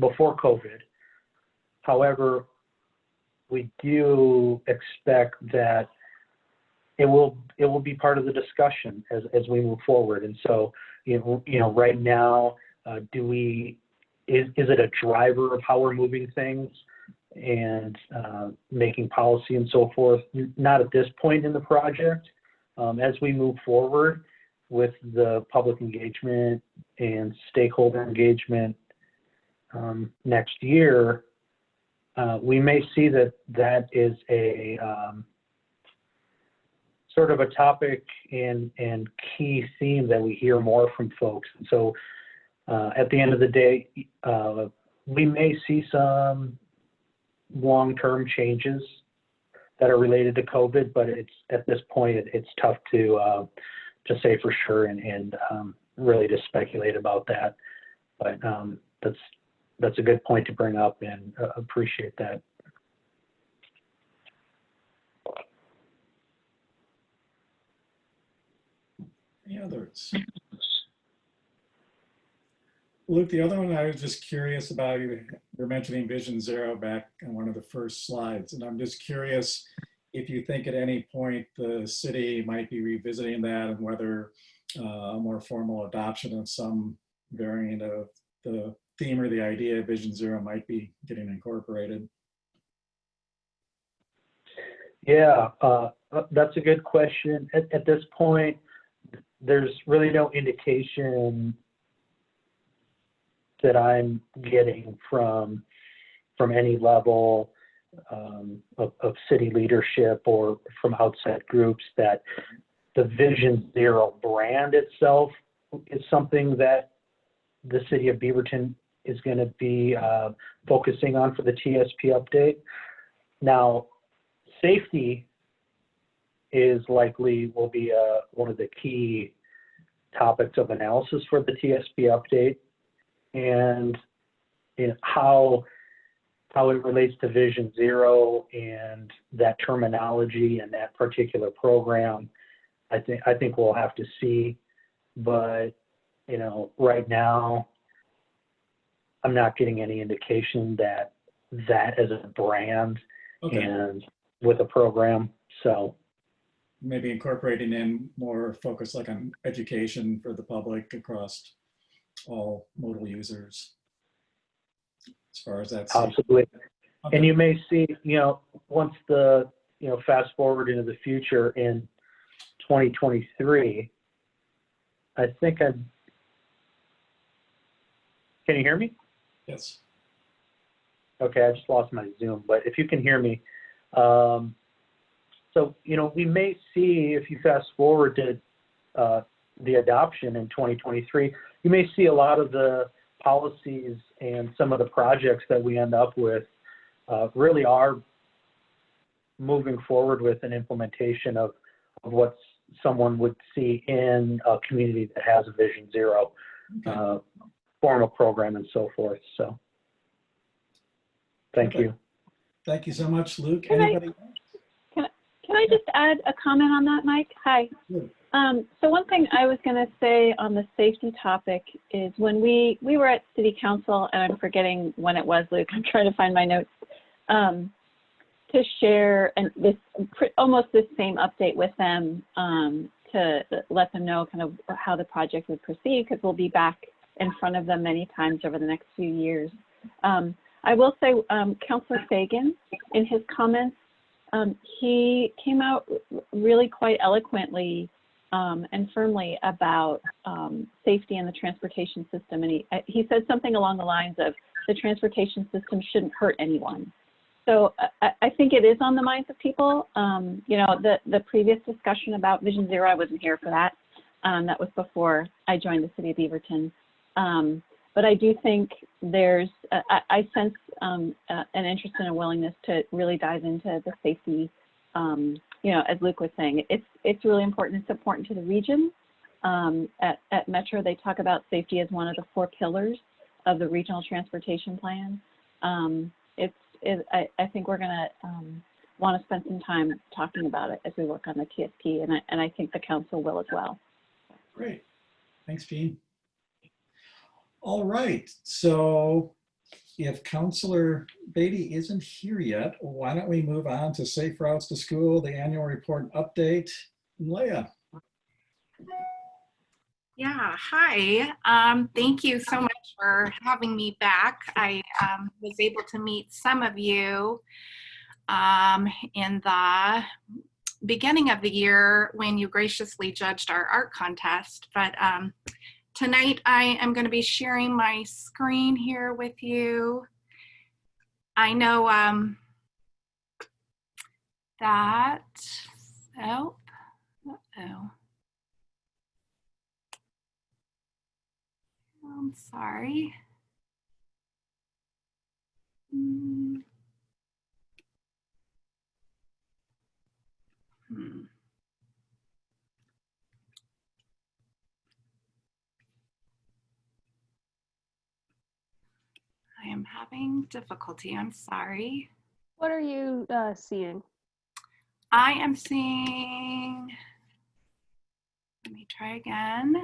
before COVID. However, we do expect that it will be part of the discussion as we move forward. And so, right now, is it a driver of how we're moving things and making policy and so forth? Not at this point in the project. As we move forward with the public engagement and stakeholder engagement next year, we may see that is a sort of a topic and key theme that we hear more from folks. And so at the end of the day, we may see some long-term changes that are related to COVID, but at this point it's tough to say for sure and really to speculate about that. But that's a good point to bring up, and appreciate that. Any others? Luke, the other one I was just curious about, you were mentioning Vision Zero back on one of the first slides, and I'm just curious if you think at any point the city might be revisiting that and whether a more formal adoption of some variant of the theme or the idea of Vision Zero might be getting incorporated. Yeah, that's a good question. At this point, there's really no indication that I'm getting from any level of city leadership or from outside groups that the Vision Zero brand itself is something that the city of Beaverton is going to be focusing on for the TSP update. Now, safety will be one of the key topics of analysis for the TSP update, and how it relates to Vision Zero and that terminology and that particular program. I think we'll have to see, but right now I'm not getting any indication that as a brand and with a program. So maybe incorporating in more focus like on education for the public across all modal users, as far as that's possibly. Okay. And you may see, once the, fast forward into the future in 2023, I think can you hear me? Yes. Okay, I just lost my Zoom, but if you can hear me. So, we may see, if you fast forward to the adoption in 2023, you may see a lot of the policies and some of the projects that we end up with really are moving forward with an implementation of what someone would see in a community that has a Vision Zero formal program and so forth. So thank you. Thank you so much, Luke. Can I just add a comment on that, Mike? Hi. Sure. So one thing I was going to say on the safety topic is when we were at City Council, and I'm forgetting when it was, Luke, I'm trying to find my notes, to share almost this same update with them to let them know kind of how the project would proceed, because we'll be back in front of them many times over the next few years. I will say Councilor Fagan, in his comments, he came out really quite eloquently and firmly about safety in the transportation system. And he said something along the lines of the transportation system shouldn't hurt anyone. So I think it is on the minds of people. The previous discussion about Vision Zero, I wasn't here for that, That was before I joined the city of Beaverton. But I do think there's, I sense an interest and a willingness to really dive into the safety. As Luke was saying, it's really important. It's important to the region. At Metro, they talk about safety as one of the 4 pillars of the regional transportation plan. I think we're going to want to spend some time talking about it as we work on the TSP, and I think the council will as well. Great. Thanks, Jean. All right. So if Councilor Beaty isn't here yet, why don't we move on to Safe Routes to School, the annual report update. Leah. Yeah, hi. Thank you so much for having me back. I was able to meet some of you in the beginning of the year when you graciously judged our art contest. But tonight I am going to be sharing my screen here with you. I know that, oh, uh-oh. I'm sorry. I am having difficulty. I'm sorry. What are you seeing? I am seeing, let me try again.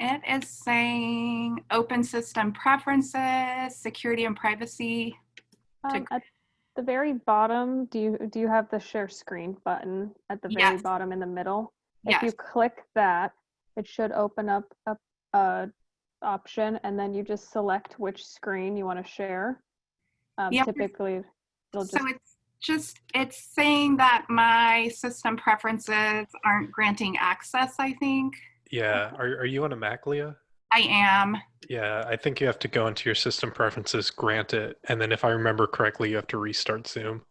It is saying open system preferences, security and privacy. At the very bottom, do you have the share screen button at the very bottom in the middle? If you click that, it should open up a option, and then you just select which screen you want to share. Typically, it'll just. It's saying that my system preferences aren't granting access, I think. Yeah, are you on a Mac, Leah? I am. Yeah, I think you have to go into your system preferences, grant it, and then if I remember correctly, you have to restart Zoom.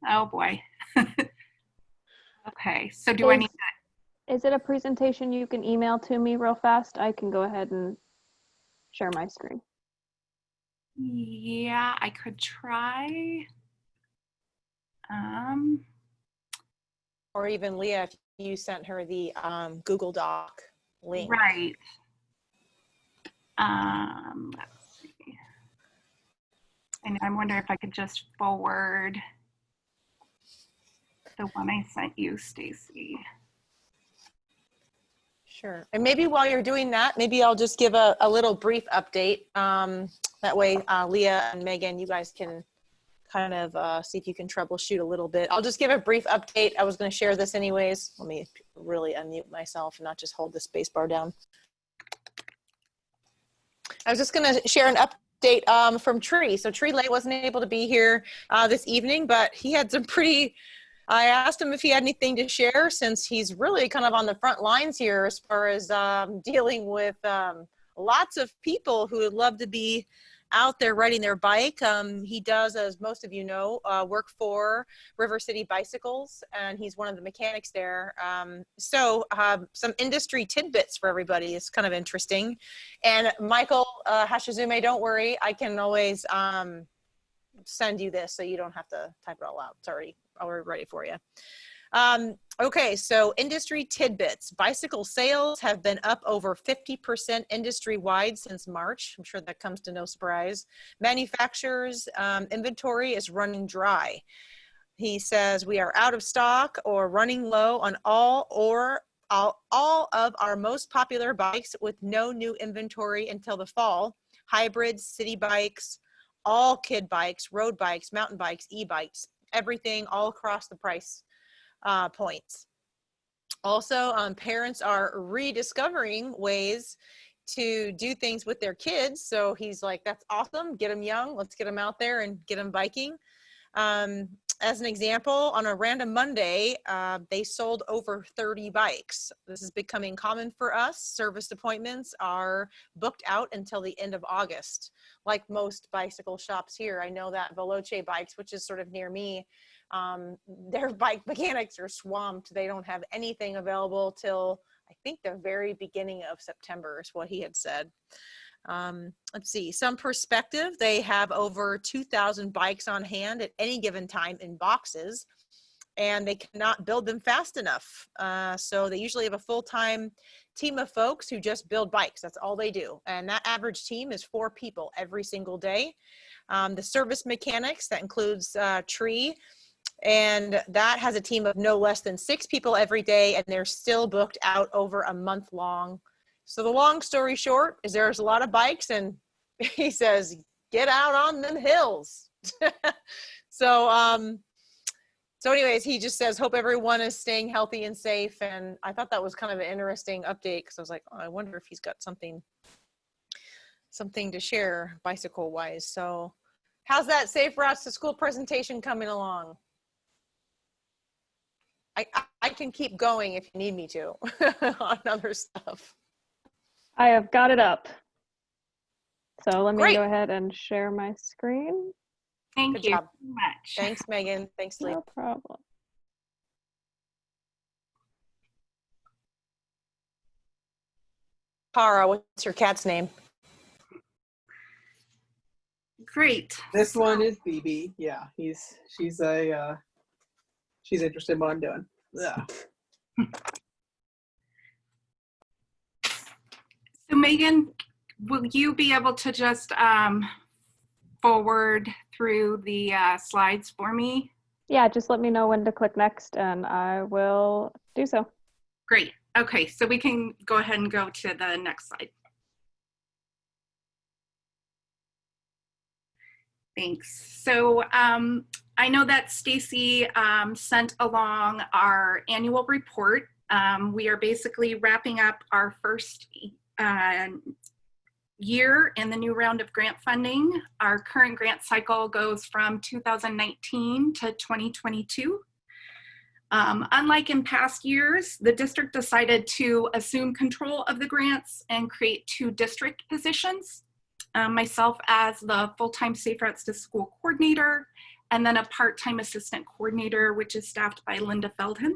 Oh boy. Okay, so do I need to? Is it a presentation you can email to me real fast? I can go ahead and share my screen. Yeah, I could try. Or even Leah, if you sent her the Google Doc link. Right. Let's see. And I wonder if I could just forward the one I sent you, Stacy. Sure. And maybe while you're doing that, maybe I'll just give a little brief update. That way, Leah and Megan, you guys can kind of see if you can troubleshoot a little bit. I'll just give a brief update. I was going to share this anyways. Let me really unmute myself and not just hold the space bar down. I was just going to share an update from Tree. So Tree Lay wasn't able to be here this evening, but he had some I asked him if he had anything to share, since he's really kind of on the front lines here as far as dealing with lots of people who would love to be out there riding their bike. He does, as most of you know, work for River City Bicycles, and he's one of the mechanics there. So some industry tidbits for everybody is kind of interesting. And Michael Hashizume, don't worry, I can always send you this so you don't have to type it all out. It's already ready for you. Okay, so industry tidbits. Bicycle sales have been up over 50% industry-wide since March. I'm sure that comes to no surprise. Manufacturers' inventory is running dry. He says we are out of stock or running low on all of our most popular bikes, with no new inventory until the fall. Hybrids, city bikes, all kid bikes, road bikes, mountain bikes, e-bikes, everything all across the price points. Also, parents are rediscovering ways to do things with their kids. So he's like, that's awesome. Get them young. Let's get them out there and get them biking. As an example, on a random Monday, they sold over 30 bikes. This is becoming common for us. Service appointments are booked out until the end of August. Like most bicycle shops here, I know that Veloce Bikes, which is sort of near me, their bike mechanics are swamped. They don't have anything available till I think the very beginning of September is what he had said. Let's see, some perspective, they have over 2,000 bikes on hand at any given time in boxes, and they cannot build them fast enough. So they usually have a full-time team of folks who just build bikes. That's all they do. And that average team is 4 people every single day. The service mechanics, that includes tree, and that has a team of no less than 6 people every day, and they're still booked out over a month long. So the long story short is there's a lot of bikes, and he says, get out on them hills. So anyways, he just says, hope everyone is staying healthy and safe. And I thought that was kind of an interesting update, because I was like, oh, I wonder if he's got something to share bicycle wise. So how's that Safe Routes to School presentation coming along? I can keep going if you need me to on other stuff. I have got it up. So let me Great. go ahead and share my screen. Thank Good you job. so much. Thanks, Megan. Thanks, Leah. No problem. Cara, what's your cat's name? Great. This one is BB. Yeah, she's interested in what I'm doing. Yeah. So Megan, will you be able to just forward through the slides for me? Yeah, just let me know when to click next and I will do so. Great. Okay, so we can go ahead and go to the next slide. Thanks. So I know that Stacy sent along our annual report. We are basically wrapping up our first year in the new round of grant funding. Our current grant cycle goes from 2019 to 2022. Unlike in past years, the district decided to assume control of the grants and create 2 district positions. Myself as the full-time Safe Routes to School coordinator, and then a part-time assistant coordinator, which is staffed by Linda Feldhen.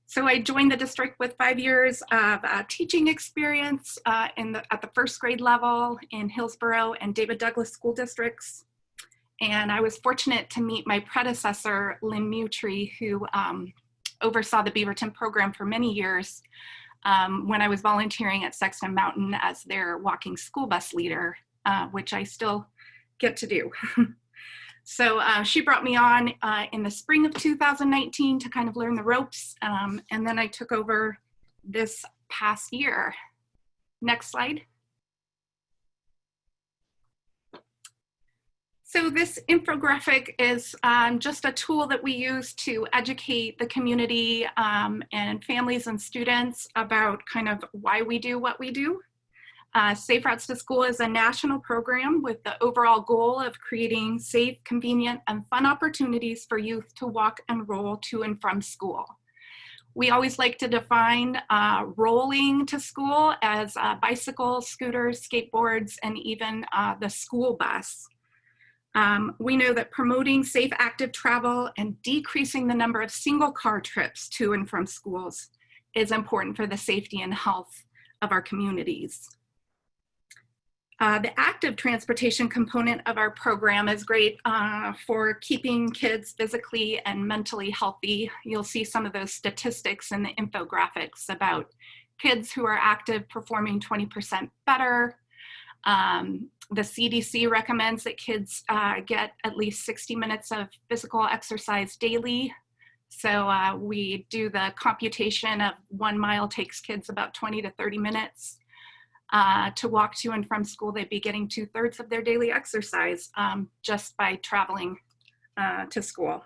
So I joined the district with 5 years of teaching experience at the first grade level in Hillsborough and David Douglas school districts. And I was fortunate to meet my predecessor, Lynn Mutry, who oversaw the Beaverton program for many years when I was volunteering at Sexton Mountain as their walking school bus leader, which I still get to do. So she brought me on in the spring of 2019 to kind of learn the ropes. And then I took over this past year. Next slide. So this infographic is just a tool that we use to educate the community and families and students about kind of why we do what we do. Safe Routes to School is a national program with the overall goal of creating safe, convenient, and fun opportunities for youth to walk and roll to and from school. We always like to define rolling to school as bicycles, scooters, skateboards, and even the school bus. We know that promoting safe, active travel and decreasing the number of single car trips to and from schools is important for the safety and health of our communities. The active transportation component of our program is great for keeping kids physically and mentally healthy. You'll see some of those statistics in the infographics about kids who are active performing 20% better. The CDC recommends that kids get at least 60 minutes of physical exercise daily. So we do the computation of 1 mile takes kids about 20 to 30 minutes. To walk to and from school, they'd be getting 2/3 of their daily exercise just by traveling to school.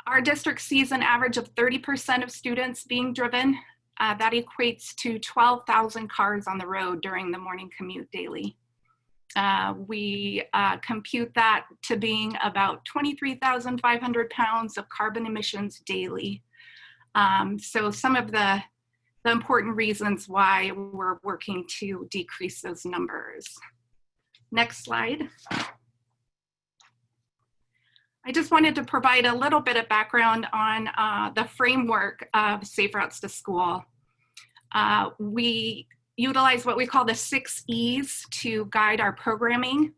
Our district sees an average of 30% of students being driven. That equates to 12,000 cars on the road during the morning commute daily. We compute that to being about 23,500 pounds of carbon emissions daily. So some of the important reasons why we're working to decrease those numbers. Next slide. I just wanted to provide a little bit of background on the framework of Safe Routes to School. We utilize what we call the 6 E's to guide our programming.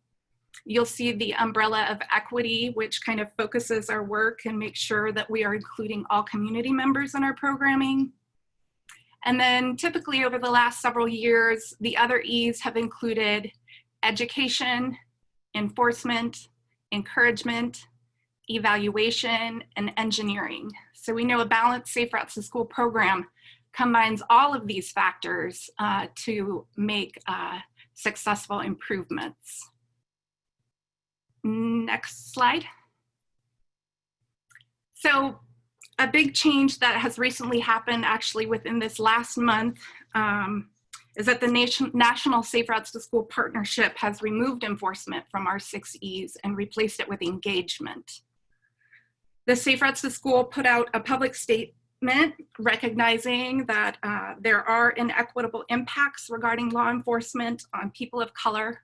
You'll see the umbrella of equity, which kind of focuses our work and makes sure that we are including all community members in our programming. And then typically over the last several years, the other E's have included education, enforcement, encouragement, evaluation, and engineering. So we know a balanced Safe Routes to School program combines all of these factors to make successful improvements. Next slide. So a big change that has recently happened actually within this last month is that the National Safe Routes to School Partnership has removed enforcement from our 6 E's and replaced it with engagement. The Safe Routes to School put out a public statement recognizing that there are inequitable impacts regarding law enforcement on people of color.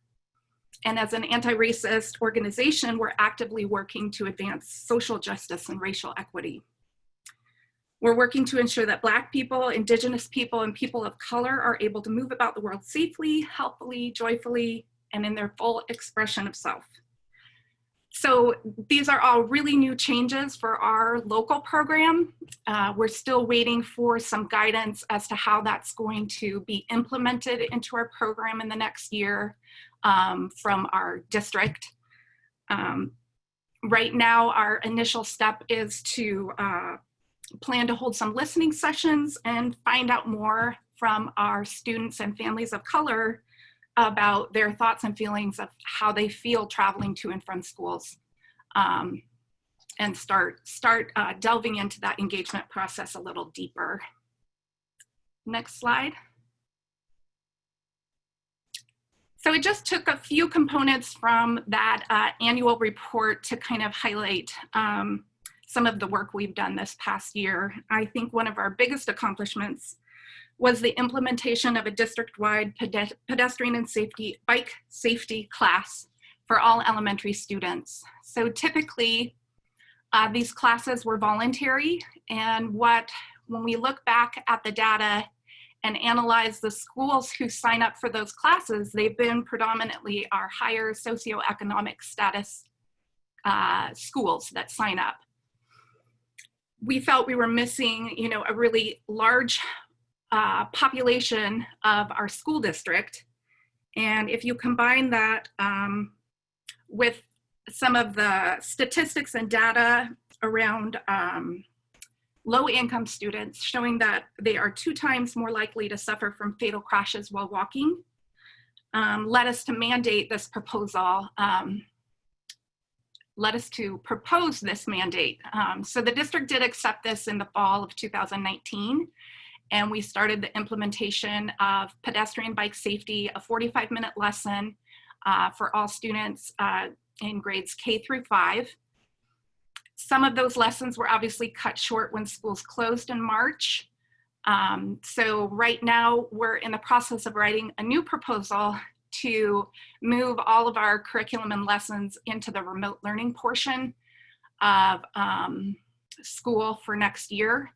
And as an anti-racist organization, we're actively working to advance social justice and racial equity. We're working to ensure that Black people, Indigenous people, and people of color are able to move about the world safely, healthfully, joyfully, and in their full expression of self. So these are all really new changes for our local program. We're still waiting for some guidance as to how that's going to be implemented into our program in the next year from our district. Right now, our initial step is to plan to hold some listening sessions and find out more from our students and families of color about their thoughts and feelings of how they feel traveling to and from schools, and start delving into that engagement process a little deeper. Next slide. So it just took a few components from that annual report to kind of highlight some of the work we've done this past year. I think one of our biggest accomplishments was the implementation of a district-wide pedestrian and bike safety class for all elementary students. So typically, these classes were voluntary, and when we look back at the data and analyze the schools who sign up for those classes, they've been predominantly our higher socioeconomic status schools that sign up. We felt we were missing, a really large population of our school district. And if you combine that with some of the statistics and data around low-income students, showing that they are 2 times more likely to suffer from fatal crashes while walking, led us to mandate this proposal, led us to propose this mandate. So the district did accept this in the fall of 2019, and we started the implementation of pedestrian bike safety, a 45-minute lesson for all students in grades K through 5. Some of those lessons were obviously cut short when schools closed in March. So right now we're in the process of writing a new proposal to move all of our curriculum and lessons into the remote learning portion of school for next year.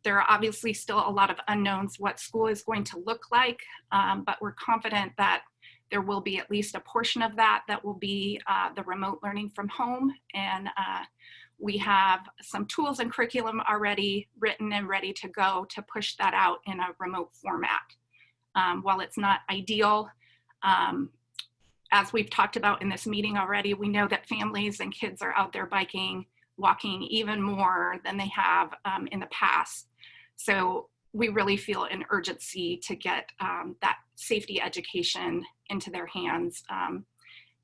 There are obviously still a lot of unknowns what school is going to look like, but we're confident that there will be at least a portion of that will be the remote learning from home. And we have some tools and curriculum already written and ready to go to push that out in a remote format. While it's not ideal, as we've talked about in this meeting already, we know that families and kids are out there biking, walking even more than they have in the past. So we really feel an urgency to get that safety education into their hands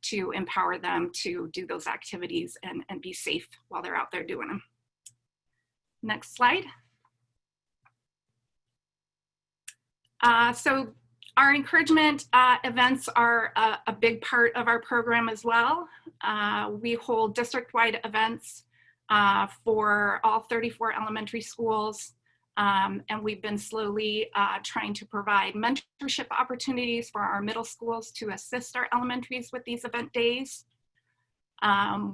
to empower them to do those activities and be safe while they're out there doing them. Next slide. So our encouragement events are a big part of our program as well. We hold district-wide events for all 34 elementary schools. And we've been slowly trying to provide mentorship opportunities for our middle schools to assist our elementaries with these event days.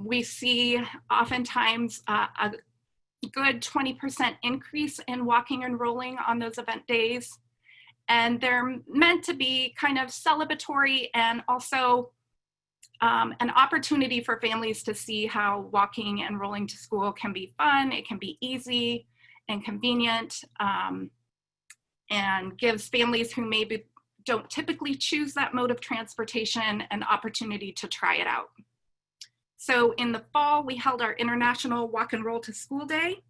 We see oftentimes a good 20% increase in walking and rolling on those event days. And they're meant to be kind of celebratory and also an opportunity for families to see how walking and rolling to school can be fun, it can be easy and convenient, and gives families who maybe don't typically choose that mode of transportation an opportunity to try it out. So in the fall, we held our International Walk and Roll to School Day.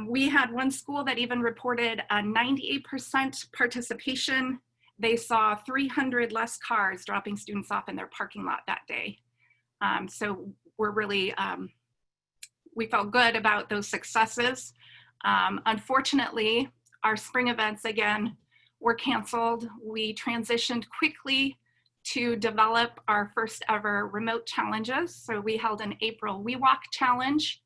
We had one school that even reported a 98% participation. They saw 300 less cars dropping students off in their parking lot that day. So we're really, we felt good about those successes. Unfortunately, our spring events again were canceled. We transitioned quickly to develop our first ever remote challenges. So we held an April We Walk challenge,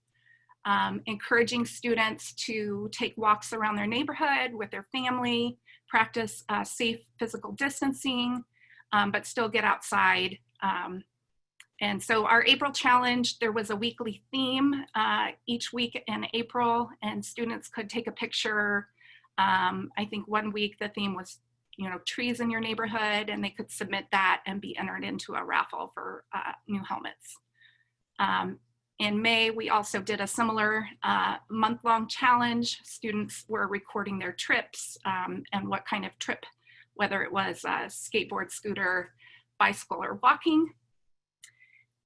encouraging students to take walks around their neighborhood with their family, practice safe physical distancing, but still get outside. And so our April challenge, there was a weekly theme each week in April, and students could take a picture. I think one week the theme was, trees in your neighborhood, and they could submit that and be entered into a raffle for new helmets. In May, we also did a similar month-long challenge. Students were recording their trips and what kind of trip, whether it was a skateboard, scooter, bicycle, or walking.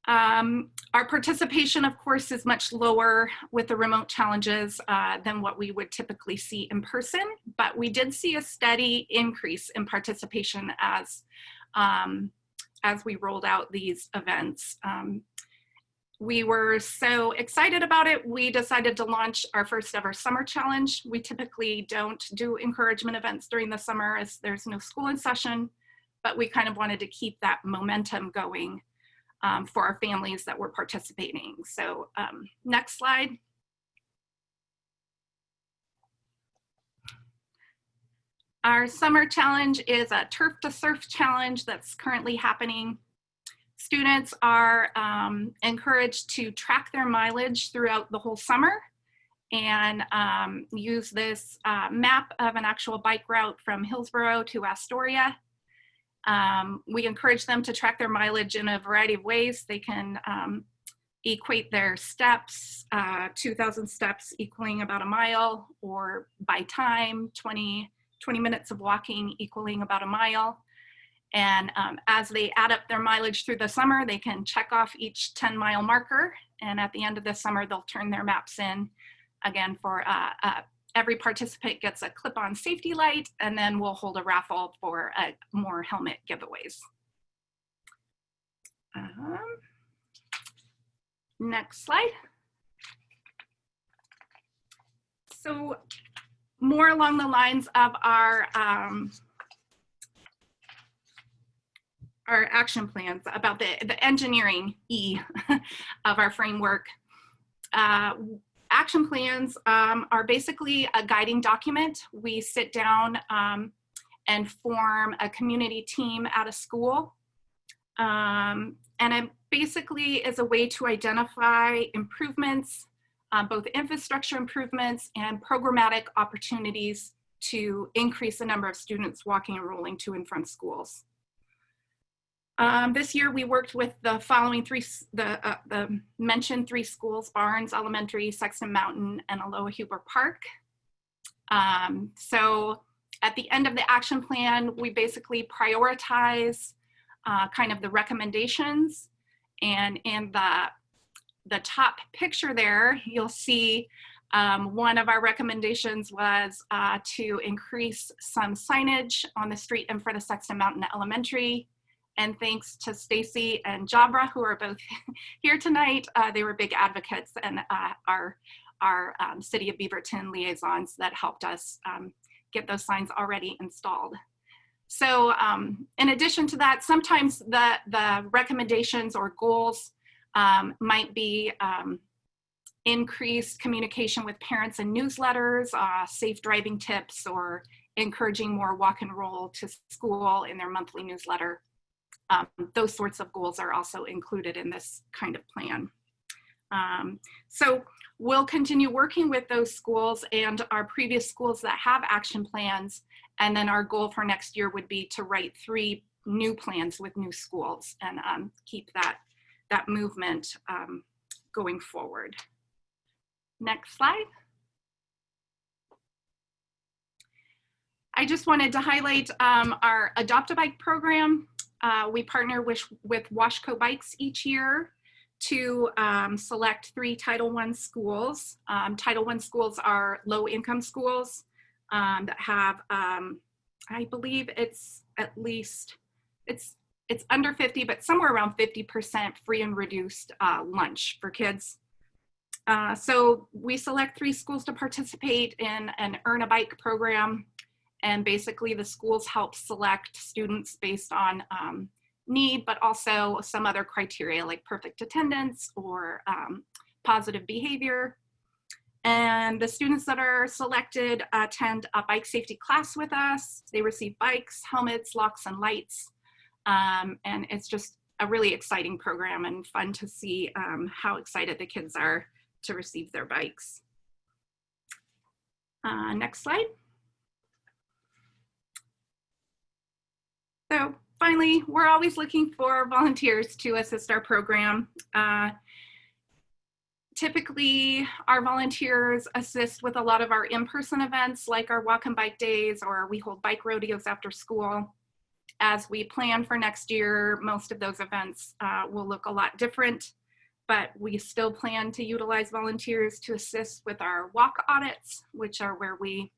Our participation, of course, is much lower with the remote challenges than what we would typically see in person, but we did see a steady increase in participation as we rolled out these events. We were so excited about it, we decided to launch our first ever summer challenge. We typically don't do encouragement events during the summer as there's no school in session, but we kind of wanted to keep that momentum going for our families that were participating. So next slide. Our summer challenge is a Turf to Surf challenge that's currently happening. Students are encouraged to track their mileage throughout the whole summer and use this map of an actual bike route from Hillsborough to Astoria. We encourage them to track their mileage in a variety of ways. They can equate their steps, 2,000 steps equaling about a mile, or by time, 20 minutes of walking equaling about a mile. And as they add up their mileage through the summer, they can check off each 10-mile marker. And at the end of the summer, they'll turn their maps in again for every participant gets a clip-on safety light, and then we'll hold a raffle for more helmet giveaways. Next slide. So more along the lines of our action plans, about the engineering E of our framework. Action plans are basically a guiding document. We sit down and form a community team at a school. And it basically is a way to identify improvements, both infrastructure improvements and programmatic opportunities to increase the number of students walking and rolling to and from schools. This year we worked with the following the mentioned three schools: Barnes Elementary, Sexton Mountain, and Aloha Huber Park. So at the end of the action plan, we basically prioritize kind of the recommendations, and in the top picture there, you'll see one of our recommendations was to increase some signage on the street in front of Sexton Mountain Elementary. And thanks to Stacy and Jabra, who are both here tonight, they were big advocates, and our City of Beaverton liaisons that helped us get those signs already installed. So in addition to that, sometimes the recommendations or goals might be increased communication with parents and newsletters, safe driving tips, or encouraging more walk and roll to school in their monthly newsletter. those sorts of goals are also included in this kind of plan. So we'll continue working with those schools and our previous schools that have action plans. And then our goal for next year would be to write 3 new plans with new schools and keep that movement going forward. Next slide. I just wanted to highlight our Adopt a Bike program. We partner with Washco Bikes each year to select 3 Title I schools. Title I schools are low-income schools that have, I believe it's at least, it's under 50, but somewhere around 50% free and reduced lunch for kids. So we select 3 schools to participate in an Earn a Bike program. And basically the schools help select students based on need, but also some other criteria like perfect attendance or positive behavior. And the students that are selected attend a bike safety class with us. They receive bikes, helmets, locks, and lights. And it's just a really exciting program and fun to see how excited the kids are to receive their bikes. Next slide. So finally, we're always looking for volunteers to assist our program. Typically, our volunteers assist with a lot of our in-person events like our walk and bike days, or we hold bike rodeos after school. As we plan for next year, most of those events will look a lot different, but we still plan to utilize volunteers to assist with our walk audits, which are where we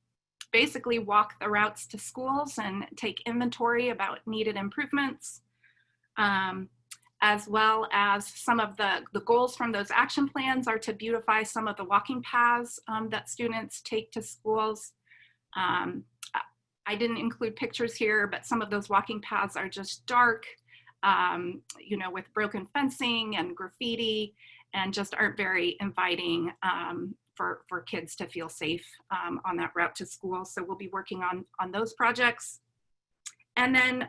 basically walk the routes to schools and take inventory about needed improvements, as well as some of the goals from those action plans are to beautify some of the walking paths that students take to schools. I didn't include pictures here, but some of those walking paths are just dark, you know, with broken fencing and graffiti, and just aren't very inviting for kids to feel safe on that route to school. So we'll be working on those projects. And then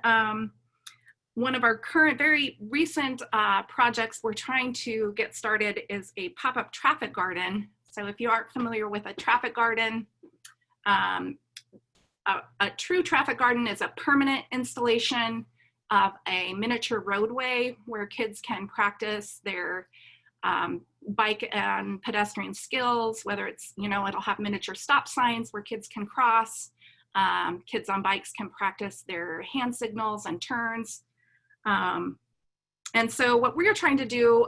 one of our current, very recent projects we're trying to get started is a pop-up traffic garden. So if you aren't familiar with a traffic garden, a true traffic garden is a permanent installation of a miniature roadway where kids can practice their bike and pedestrian skills, whether it's, you know, it'll have miniature stop signs where kids can cross. Kids on bikes can practice their hand signals and turns. And so what we're trying to do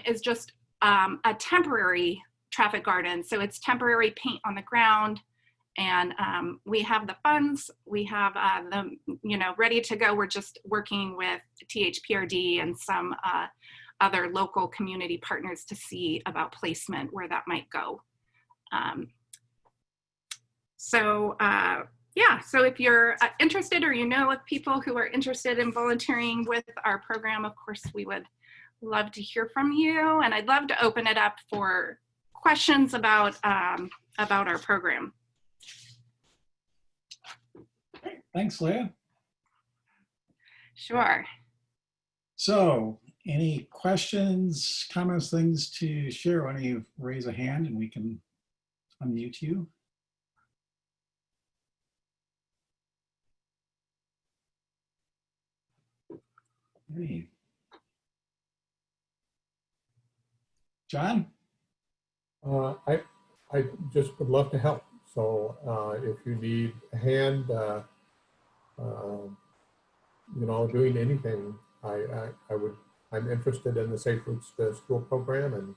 is just a temporary traffic garden. So it's temporary paint on the ground, and we have the funds, we have them, you know, ready to go. We're just working with THPRD and some other local community partners to see about placement, where that might go. Yeah, so if you're interested or you know of people who are interested in volunteering with our program, of course, we would love to hear from you. And I'd love to open it up for questions about our program. Thanks, Leah. Sure. So any questions, comments, things to share? Why don't you raise a hand and we can unmute you? Hey. John? I just would love to help. So if you need a hand, you know, doing anything, I'm interested in the Safe Routes to School program, and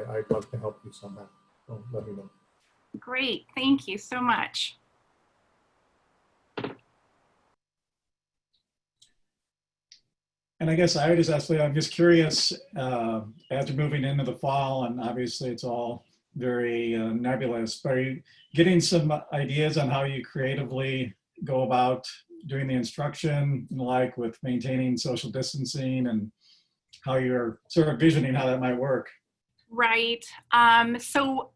I'd love to help you somehow. So let me know. Great, thank you so much. And I guess I would just ask Leah, I'm just curious, as you're moving into the fall, and obviously it's all very nebulous, but are you getting some ideas on how you creatively go about doing the instruction, like with maintaining social distancing, and how you're sort of visioning how that might work? Right. So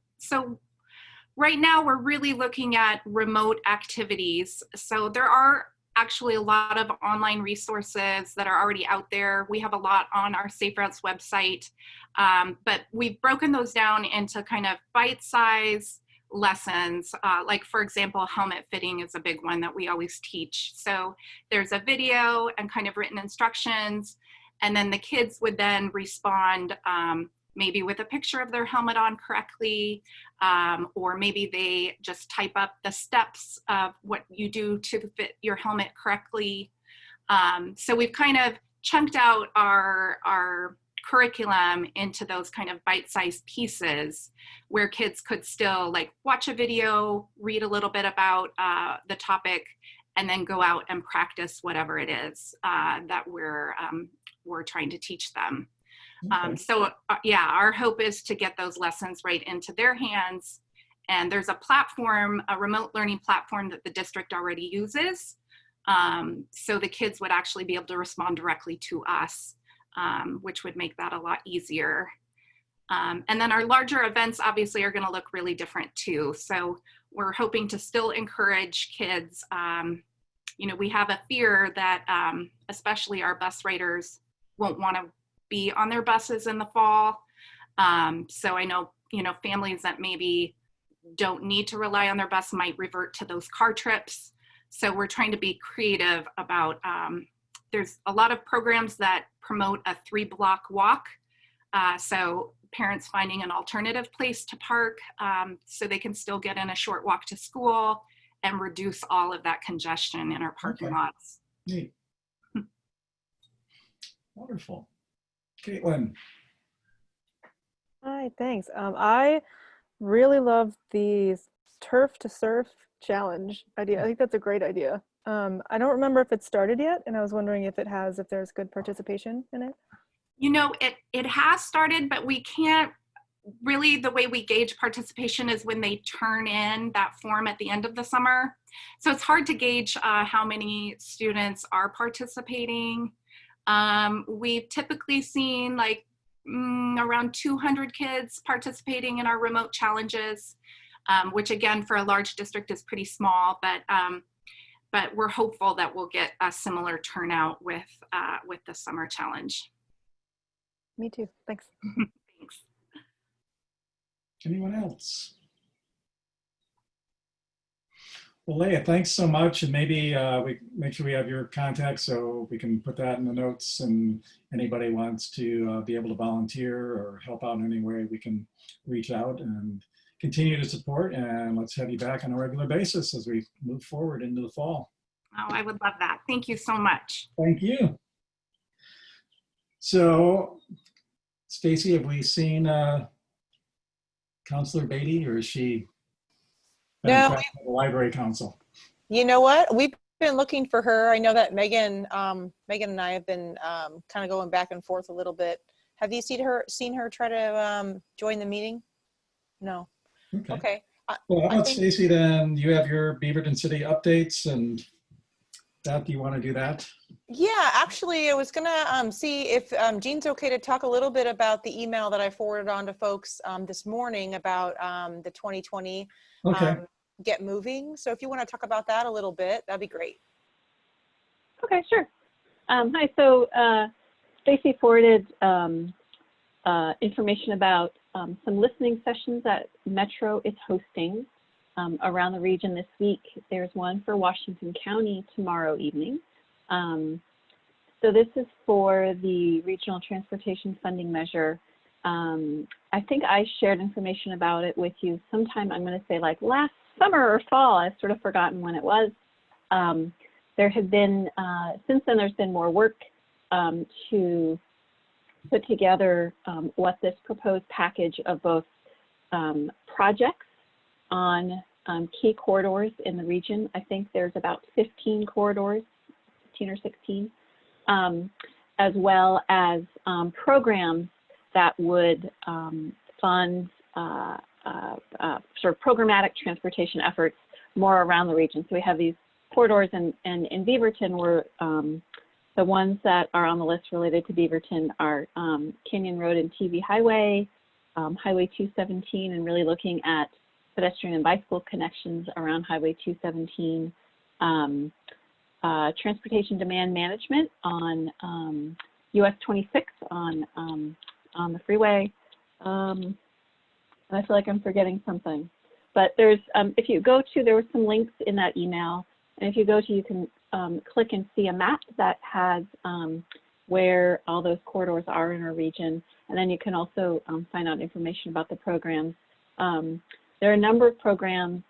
right now we're really looking at remote activities. So there are actually a lot of online resources that are already out there. We have a lot on our Safe Routes website, but we've broken those down into kind of bite-size lessons. Like for example, helmet fitting is a big one that we always teach. So there's a video and kind of written instructions, and then the kids would then respond maybe with a picture of their helmet on correctly, or maybe they just type up the steps of what you do to fit your helmet correctly. So we've kind of chunked out our curriculum into those kind of bite-sized pieces where kids could still like watch a video, read a little bit about the topic, and then go out and practice whatever it is that we're trying to teach them. So yeah, our hope is to get those lessons right into their hands. And there's a platform, a remote learning platform that the district already uses. So the kids would actually be able to respond directly to us, which would make that a lot easier. And then our larger events obviously are going to look really different too. So we're hoping to still encourage kids. You know, we have a fear that especially our bus riders won't want to be on their buses in the fall. So I know, you know, families that maybe don't need to rely on their bus might revert to those car trips. So we're trying to be creative about, there's a lot of programs that promote a 3-block walk. So parents finding an alternative place to park so they can still get in a short walk to school and reduce all of that congestion in our parking lots. Neat. Wonderful. Caitlin. Hi, thanks. I really love the turf to surf challenge idea. I think that's a great idea. I don't remember if it started yet, and I was wondering if there's good participation in it. You know, it has started, but we can't really, the way we gauge participation is when they turn in that form at the end of the summer. So it's hard to gauge how many students are participating. We've typically seen like around 200 kids participating in our remote challenges, which again, for a large district is pretty small, but we're hopeful that we'll get a similar turnout with the summer challenge. Me too, thanks. Thanks. Anyone else? Well, Leah, thanks so much. And maybe we make sure we have your contact so we can put that in the notes, and anybody wants to be able to volunteer or help out in any way, we can reach out and continue to support. And let's have you back on a regular basis as we move forward into the fall. Oh, I would love that. Thank you so much. Thank you. So, Stacy, have we seen Councilor Beaty, or is she No, the Library Council? You know what? We've been looking for her. I know that Meghan and I have been kind of going back and forth a little bit. Have you seen her try to join the meeting? No. Okay. Well, how about Stacy then? You have your Beaverton City updates, and do you want to do that? Yeah, actually, I was gonna see if Jean's okay to talk a little bit about the email that I forwarded on to folks this morning about the 2020 Get Moving. So if you want to talk about that a little bit, that'd be great. Okay, sure. Hi, so Stacy forwarded information about some listening sessions that Metro is hosting around the region this week. There's one for Washington County tomorrow evening. So this is for the Regional Transportation Funding Measure. I think I shared information about it with you sometime, I'm going to say like last summer or fall. I've sort of forgotten when it was. There have been, since then there's been more work to put together what this proposed package of both projects on key corridors in the region. I think there's about 15 corridors, 15 or 16, as well as programs that would fund sort of programmatic transportation efforts more around the region. So we have these corridors, and in Beaverton, we're the ones that are on the list related to Beaverton are Canyon Road and TV Highway, Highway 217, and really looking at pedestrian and bicycle connections around Highway 217, transportation demand management on US 26 on the freeway. And I feel like I'm forgetting something. But there's, if you go to, there were some links in that email. And if you go to, you can click and see a map that has where all those corridors are in our region. And then you can also find out information about the programs. There are a number of programs.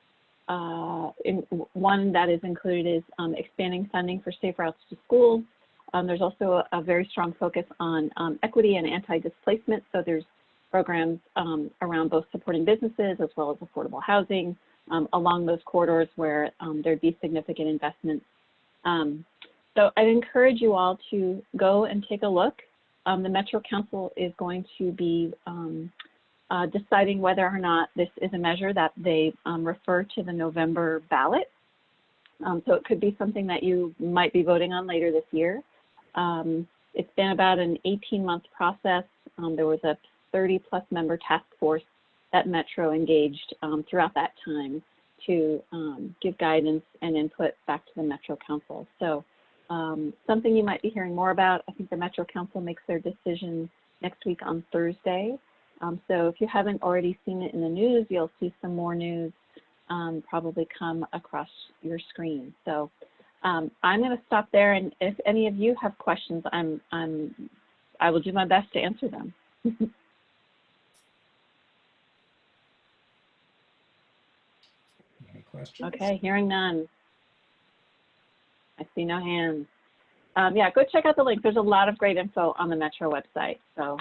One that is included is expanding funding for safe routes to schools. There's also a very strong focus on equity and anti-displacement. So there's programs around both supporting businesses as well as affordable housing along those corridors where there'd be significant investments. So I'd encourage you all to go and take a look. The Metro Council is going to be deciding whether or not this is a measure that they refer to the November ballot. So it could be something that you might be voting on later this year. It's been about an 18-month process. There was a 30-plus member task force that Metro engaged throughout that time to give guidance and input back to the Metro Council. So something you might be hearing more about. I think the Metro Council makes their decision next week on Thursday. So if you haven't already seen it in the news, you'll see some more news probably come across your screen. So I'm going to stop there, and if any of you have questions, I will do my best to answer them. Any questions? Okay, hearing none. I see no hands. Yeah, go check out the link. There's a lot of great info on the Metro website. So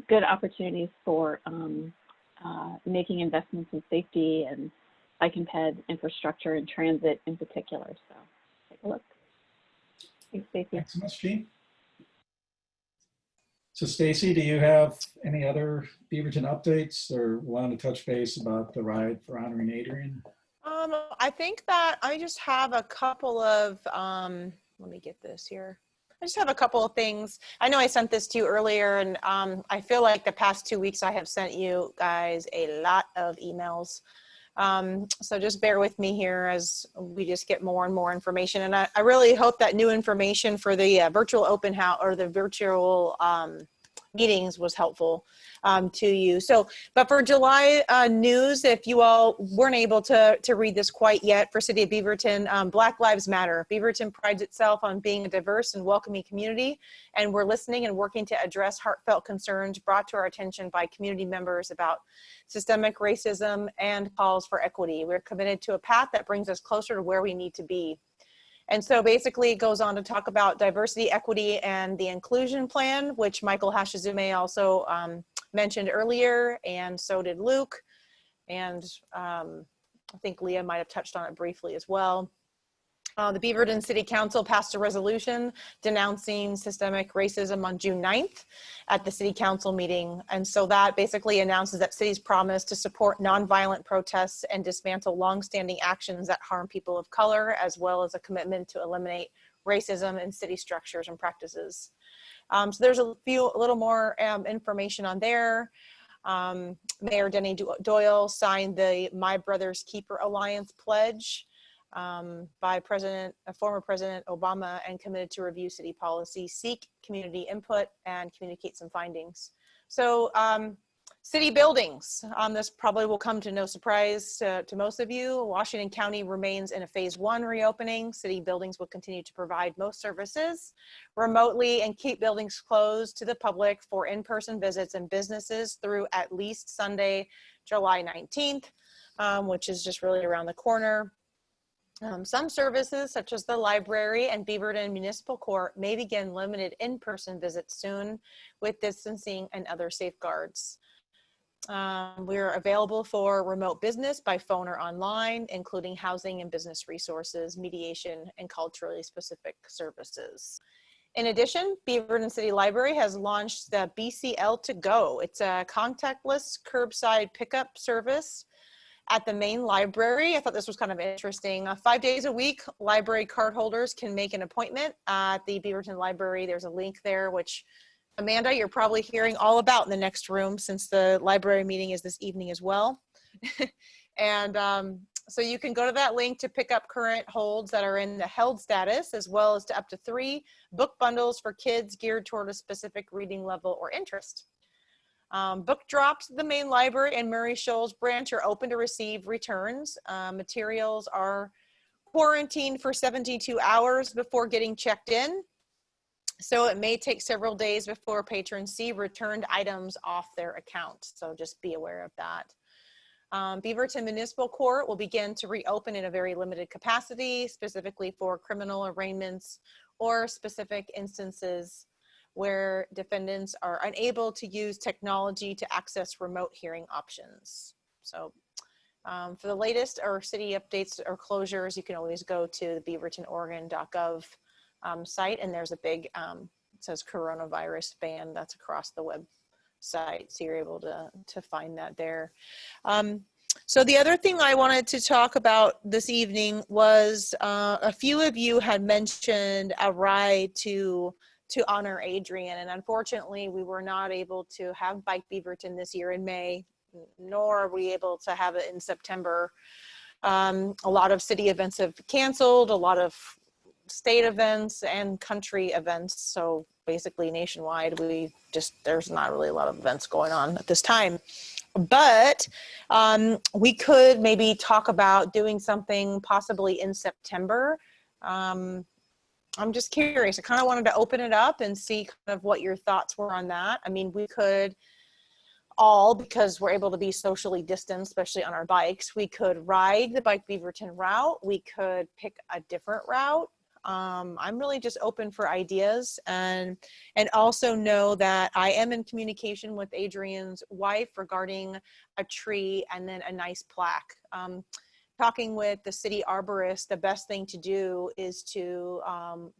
good opportunities for making investments in safety and bike and ped infrastructure and transit in particular. So take a look. Thanks, Stacey. Thanks so much, Jean. So Stacey, do you have any other Beaverton updates or want to touch base about the ride for honoring Adrian? I think that I just have a couple of, let me get this here. I just have a couple of things. I know I sent this to you earlier, and I feel like the past 2 weeks I have sent you guys a lot of emails. So just bear with me here as we just get more and more information. And I really hope that new information for the virtual open house or the virtual meetings was helpful to you. So, but for July news, if you all weren't able to read this quite yet, for City of Beaverton, Black Lives Matter. Beaverton prides itself on being a diverse and welcoming community, and we're listening and working to address heartfelt concerns brought to our attention by community members about systemic racism and calls for equity. We're committed to a path that brings us closer to where we need to be. And so basically it goes on to talk about diversity, equity, and the inclusion plan, which Michael Hashizume also mentioned earlier, and so did Luke. And I think Leah might have touched on it briefly as well. The Beaverton City Council passed a resolution denouncing systemic racism on June 9th at the City Council meeting. And so that basically announces that city's promise to support nonviolent protests and dismantle longstanding actions that harm people of color, as well as a commitment to eliminate racism in city structures and practices. So there's a little more information on there. Mayor Denny Doyle signed the My Brother's Keeper Alliance pledge by former President Obama, and committed to review city policy, seek community input, and communicate some findings. So city buildings, this probably will come to no surprise to most of you. Washington County remains in a phase 1 reopening. City buildings will continue to provide most services remotely and keep buildings closed to the public for in-person visits and businesses through at least Sunday, July 19th, which is just really around the corner. Some services, such as the library and Beaverton Municipal Court, may begin limited in-person visits soon with distancing and other safeguards. We're available for remote business by phone or online, including housing and business resources, mediation, and culturally specific services. In addition, Beaverton City Library has launched the BCL to Go. It's a contactless curbside pickup service at the main library. I thought this was kind of interesting. 5 days a week, library card holders can make an appointment at the Beaverton Library. There's a link there, which Amanda, you're probably hearing all about in the next room, since the library meeting is this evening as well. And So you can go to that link to pick up current holds that are in the held status, as well as to up to 3 book bundles for kids geared toward a specific reading level or interest. Book drops at the main library and Murray Shoals branch are open to receive returns. Materials are quarantined for 72 hours before getting checked in. So it may take several days before patrons see returned items off their account. So just be aware of that. Beaverton Municipal Court will begin to reopen in a very limited capacity, specifically for criminal arraignments or specific instances where defendants are unable to use technology to access remote hearing options. So for the latest or city updates or closures, you can always go to the beavertonoregon.gov site, and there's a big, it says coronavirus ban that's across the website, so you're able to find that there. So the other thing I wanted to talk about this evening was a few of you had mentioned a ride to honor Adrian, and unfortunately we were not able to have Bike Beaverton this year in May, nor are we able to have it in September. A lot of city events have canceled, a lot of state events and country events, so basically nationwide there's not really a lot of events going on at this time. But we could maybe talk about doing something possibly in September. I'm just curious. I kind of wanted to open it up and see kind of what your thoughts were on that. I mean, we could all, because we're able to be socially distanced, especially on our bikes, we could ride the Bike Beaverton route. We could pick a different route. I'm really just open for ideas, and also know that I am in communication with Adrian's wife regarding a tree and then a nice plaque. Talking with the city arborist, the best thing to do is to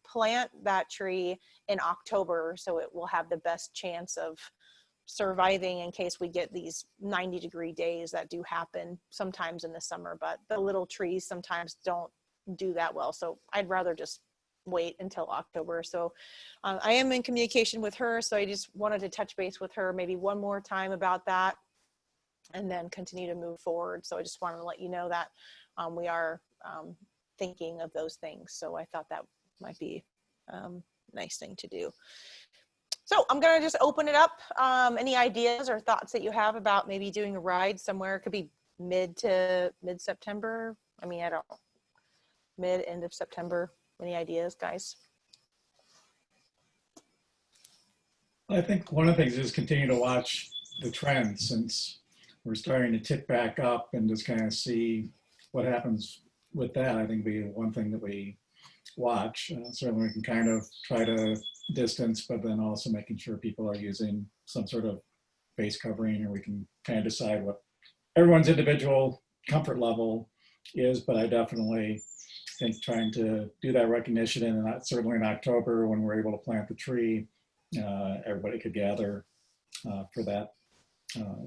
plant that tree in October, so it will have the best chance of surviving in case we get these 90-degree days that do happen sometimes in the summer, but the little trees sometimes don't do that well. So I'd rather just wait until October. So I am in communication with her, so I just wanted to touch base with her maybe one more time about that, and then continue to move forward. So I just wanted to let you know that we are thinking of those things. So I thought that might be a nice thing to do. So I'm going to just open it up. Any ideas or thoughts that you have about maybe doing a ride somewhere? It could be mid-September. I mean, I don't know. End of September. Any ideas, guys? I think one of the things is continue to watch the trends, since we're starting to tick back up, and just kind of see what happens with that. I think be one thing that we watch. Certainly we can kind of try to distance, but then also making sure people are using some sort of face covering, or we can kind of decide what everyone's individual comfort level is. But I definitely think trying to do that recognition, and certainly in October when we're able to plant the tree, everybody could gather for that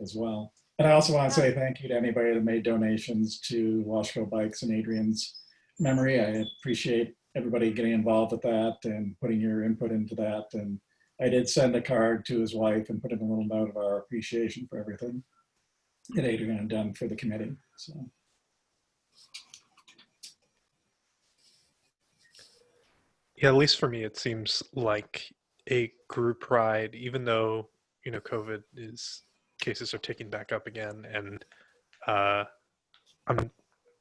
as well. And I also want to say thank you to anybody that made donations to Washco Bikes in Adrian's memory. I appreciate everybody getting involved with that and putting your input into that. And I did send a card to his wife and put in a little note of our appreciation for everything that Adrian had done for the committee. So. Yeah, at least for me, it seems like a group ride, even though, you know, COVID cases are ticking back up again, and it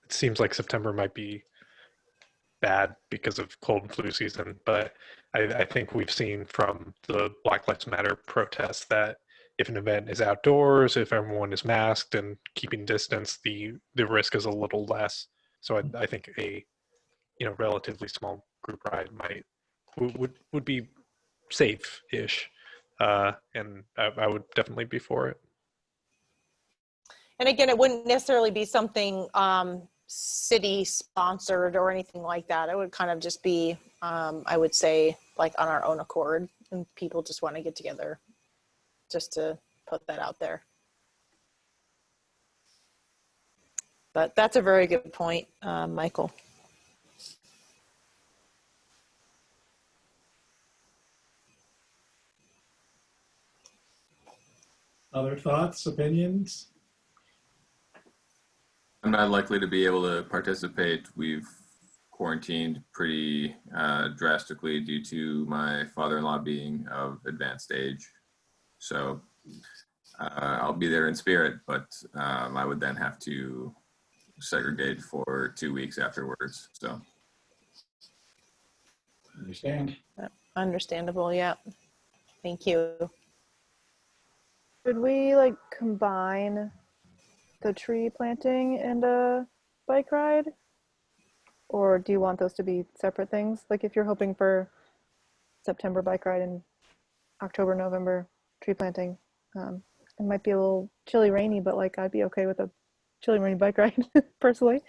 seems like September might be bad because of cold and flu season. But I think we've seen from the Black Lives Matter protests that if an event is outdoors, if everyone is masked and keeping distance, the risk is a little less. So I think a relatively small group ride would be safe-ish, and I would definitely be for it. And again, it wouldn't necessarily be something city sponsored or anything like that. It would kind of just be, I would say, like on our own accord, and people just want to get together, just to put that out there. But that's a very good point, Michael. Other thoughts, opinions? I'm not likely to be able to participate. We've quarantined pretty drastically due to my father-in-law being of advanced age. So I'll be there in spirit, but I would then have to segregate for 2 weeks afterwards. So. Understand. Understandable, yeah. Thank you. Should we like combine the tree planting and a bike ride? Or do you want those to be separate things? Like if you're hoping for September bike ride and October, November tree planting, it might be a little chilly, rainy, but like I'd be okay with a chilly, rainy bike ride personally.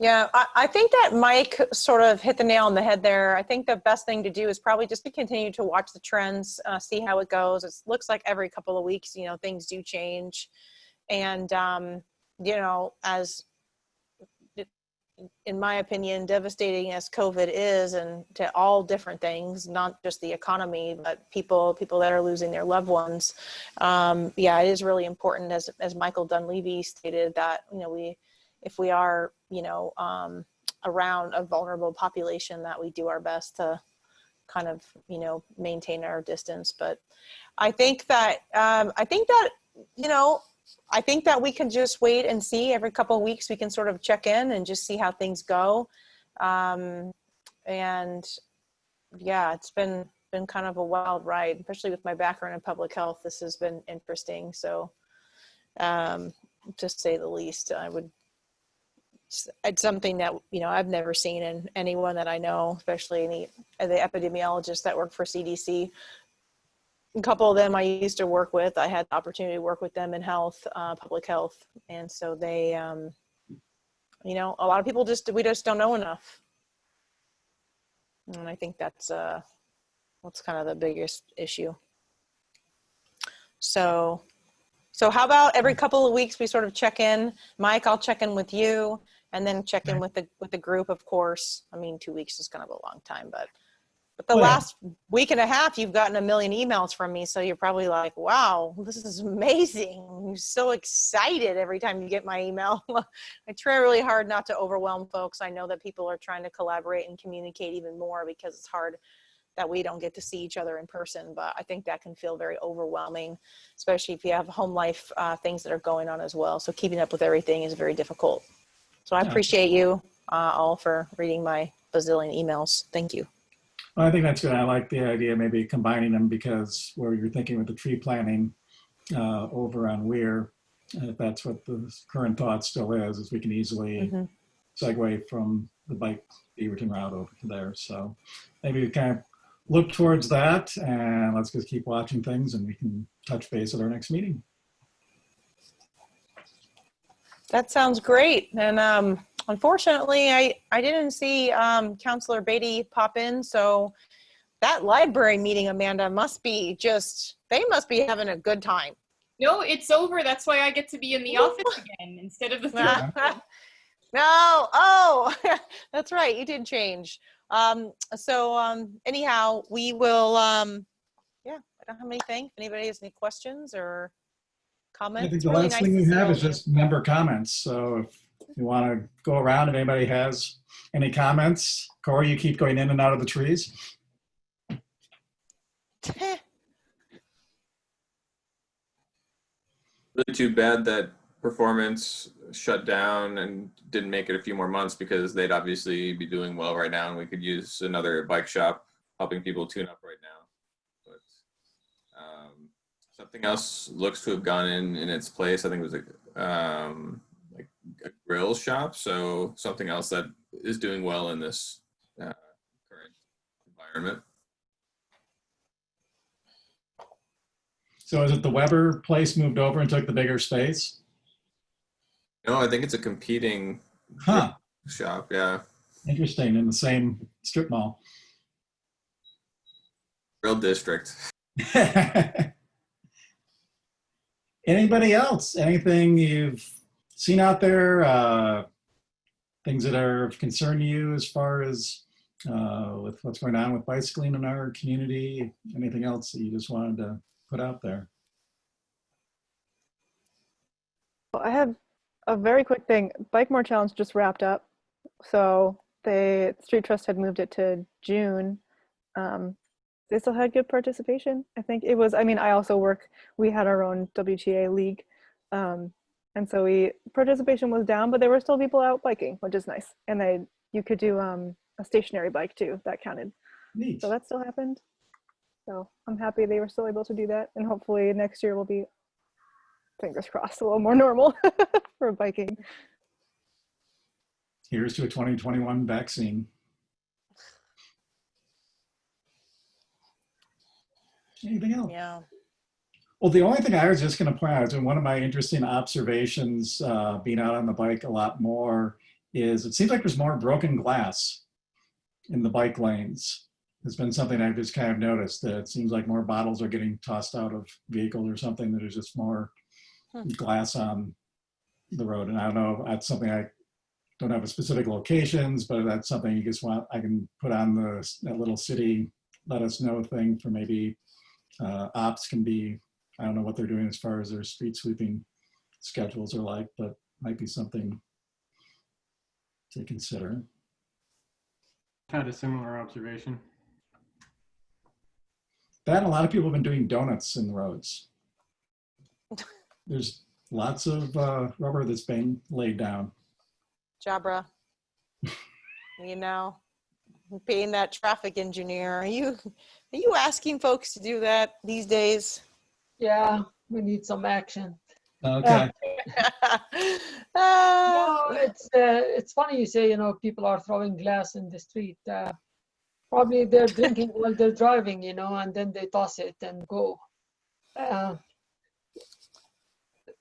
Yeah, I think that Mike sort of hit the nail on the head there. I think the best thing to do is probably just to continue to watch the trends, see how it goes. It looks like every couple of weeks, you know, things do change. And, you know, as in my opinion, devastating as COVID is, and to all different things, not just the economy, but people that are losing their loved ones. Yeah, it is really important, as Michael Dunleavy stated, that, you know, if we are, you know, around a vulnerable population, that we do our best to kind of, you know, maintain our distance. But I think that, you know, I think that we can just wait and see. Every couple of weeks we can sort of check in and just see how things go. And yeah, it's been kind of a wild ride, especially with my background in public health. This has been interesting. So to say the least, it's something that, you know, I've never seen in anyone that I know, especially the epidemiologists that work for CDC. A couple of them I used to work with. I had the opportunity to work with them in health, public health. And so they, you know, a lot of people we just don't know enough. And I think that's kind of the biggest issue. So how about every couple of weeks we sort of check in? Mike, I'll check in with you, and then check in with the group, of course. I mean, 2 weeks is kind of a long time, but the last week and a half, you've gotten a million emails from me. So you're probably like, wow, this is amazing. I'm so excited every time you get my email. I try really hard not to overwhelm folks. I know that people are trying to collaborate and communicate even more, because it's hard that we don't get to see each other in person. But I think that can feel very overwhelming, especially if you have home life things that are going on as well. So keeping up with everything is very difficult. So I appreciate you all for reading my bazillion emails. Thank you. Well, I think that's good. I like the idea of maybe combining them, because where you're thinking with the tree planting over on Weir, if that's what the current thought still is we can easily segue from the bike Beaverton route over to there. So maybe we kind of look towards that, and let's just keep watching things, and we can touch base at our next meeting. That sounds great. And unfortunately, I didn't see Councilor Beaty pop in. So that library meeting, Amanda, they must be having a good time. No, it's over. That's why I get to be in the office again instead of the third. No, oh, that's right. You did change. Anyhow, we will, yeah, I don't have anything. If anybody has any questions or comments. I think the last thing we have is just member comments. So if you want to go around, if anybody has any comments. Corey, you keep going in and out of the trees. Really too bad that Performance shut down and didn't make it a few more months, because they'd obviously be doing well right now, and we could use another bike shop helping people tune up right now. But something else looks to have gone in its place. I think it was like a grill shop. So something else that is doing well in this current environment. So is it the Weber place moved over and took the bigger space? No, I think it's a competing shop. Yeah. Interesting, in the same strip mall. Grill district. Anybody else? Anything you've seen out there? Things that are of concern to you as far as with what's going on with bicycling in our community? Anything else that you just wanted to put out there? Well, I have a very quick thing. Bike More Challenge just wrapped up. So Street Trust had moved it to June. They still had good participation. I think it was, I mean, I also we had our own WTA league. And so participation was down, but there were still people out biking, which is nice. And you could do a stationary bike too, that counted. Neat. So that still happened. So I'm happy they were still able to do that. And hopefully next year will be, fingers crossed, a little more normal for biking. Here's to a 2021 vaccine. Anything else? Yeah. Well, the only thing I was just going to point out, and one of my interesting observations being out on the bike a lot more, is it seems like there's more broken glass in the bike lanes. It's been something I've just kind of noticed, that it seems like more bottles are getting tossed out of vehicles or something, that there's just more glass on the road. And I don't know, that's something I don't have a specific locations, but that's something you just want, I can put on that little city let us know thing for maybe ops can be, I don't know what they're doing as far as their street sweeping schedules are like, but might be something to consider. Had a similar observation. That and a lot of people have been doing donuts in the roads. There's lots of rubber that's been laid down. Jabra, you know, being that traffic engineer, are you asking folks to do that these days? Yeah, we need some action. Okay. No, it's funny you say, you know, people are throwing glass in the street. Probably they're drinking while they're driving, you know, and then they toss it and go.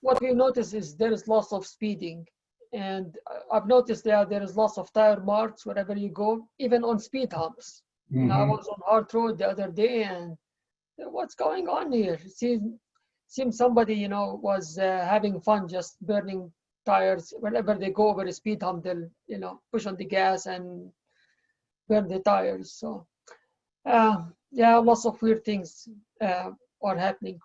What we notice is there is lots of speeding. And I've noticed there is lots of tire marks wherever you go, even on speed humps. Mm-hmm. You know, I was on Hard Road the other day, and what's going on here? It seems somebody, you know, was having fun just burning tires. Whenever they go over a speed hump, they'll, you know, push on the gas and burn the tires. So, yeah, lots of weird things are happening.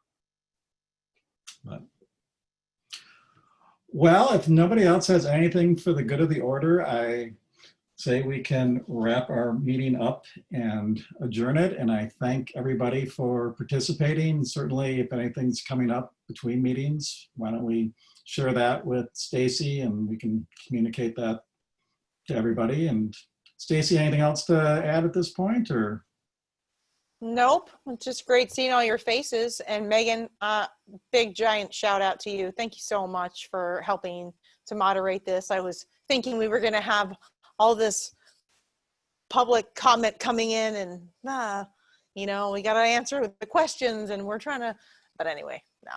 Well, if nobody else has anything for the good of the order, I say we can wrap our meeting up and adjourn it. And I thank everybody for participating. Certainly, if anything's coming up between meetings, why don't we share that with Stacy and we can communicate that to everybody. And Stacy, anything else to add at this point, or? Nope, it's just great seeing all your faces. And Megan, big giant shout out to you. Thank you so much for helping to moderate this. I was thinking we were going to have all this public comment coming in and, you know, we got to answer the questions and we're trying to, but anyway, no.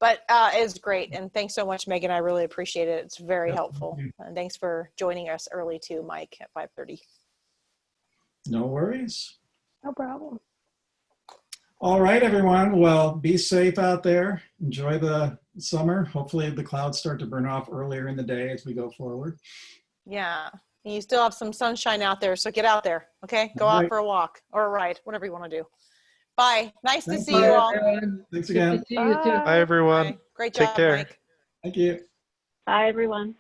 But it's great. And thanks so much, Megan. I really appreciate it. It's very helpful. And thanks for joining us early too, Mike, at 5:30. No worries. No problem. All right, everyone. Well, be safe out there. Enjoy the summer. Hopefully the clouds start to burn off earlier in the day as we go forward. Yeah. And you still have some sunshine out there, so get out there, okay? Go out for a walk or a ride, whatever you want to do. Bye. Nice to see you all. Thanks again. Bye, everyone. Great job, Take care. Mike. Thank you. Bye, everyone.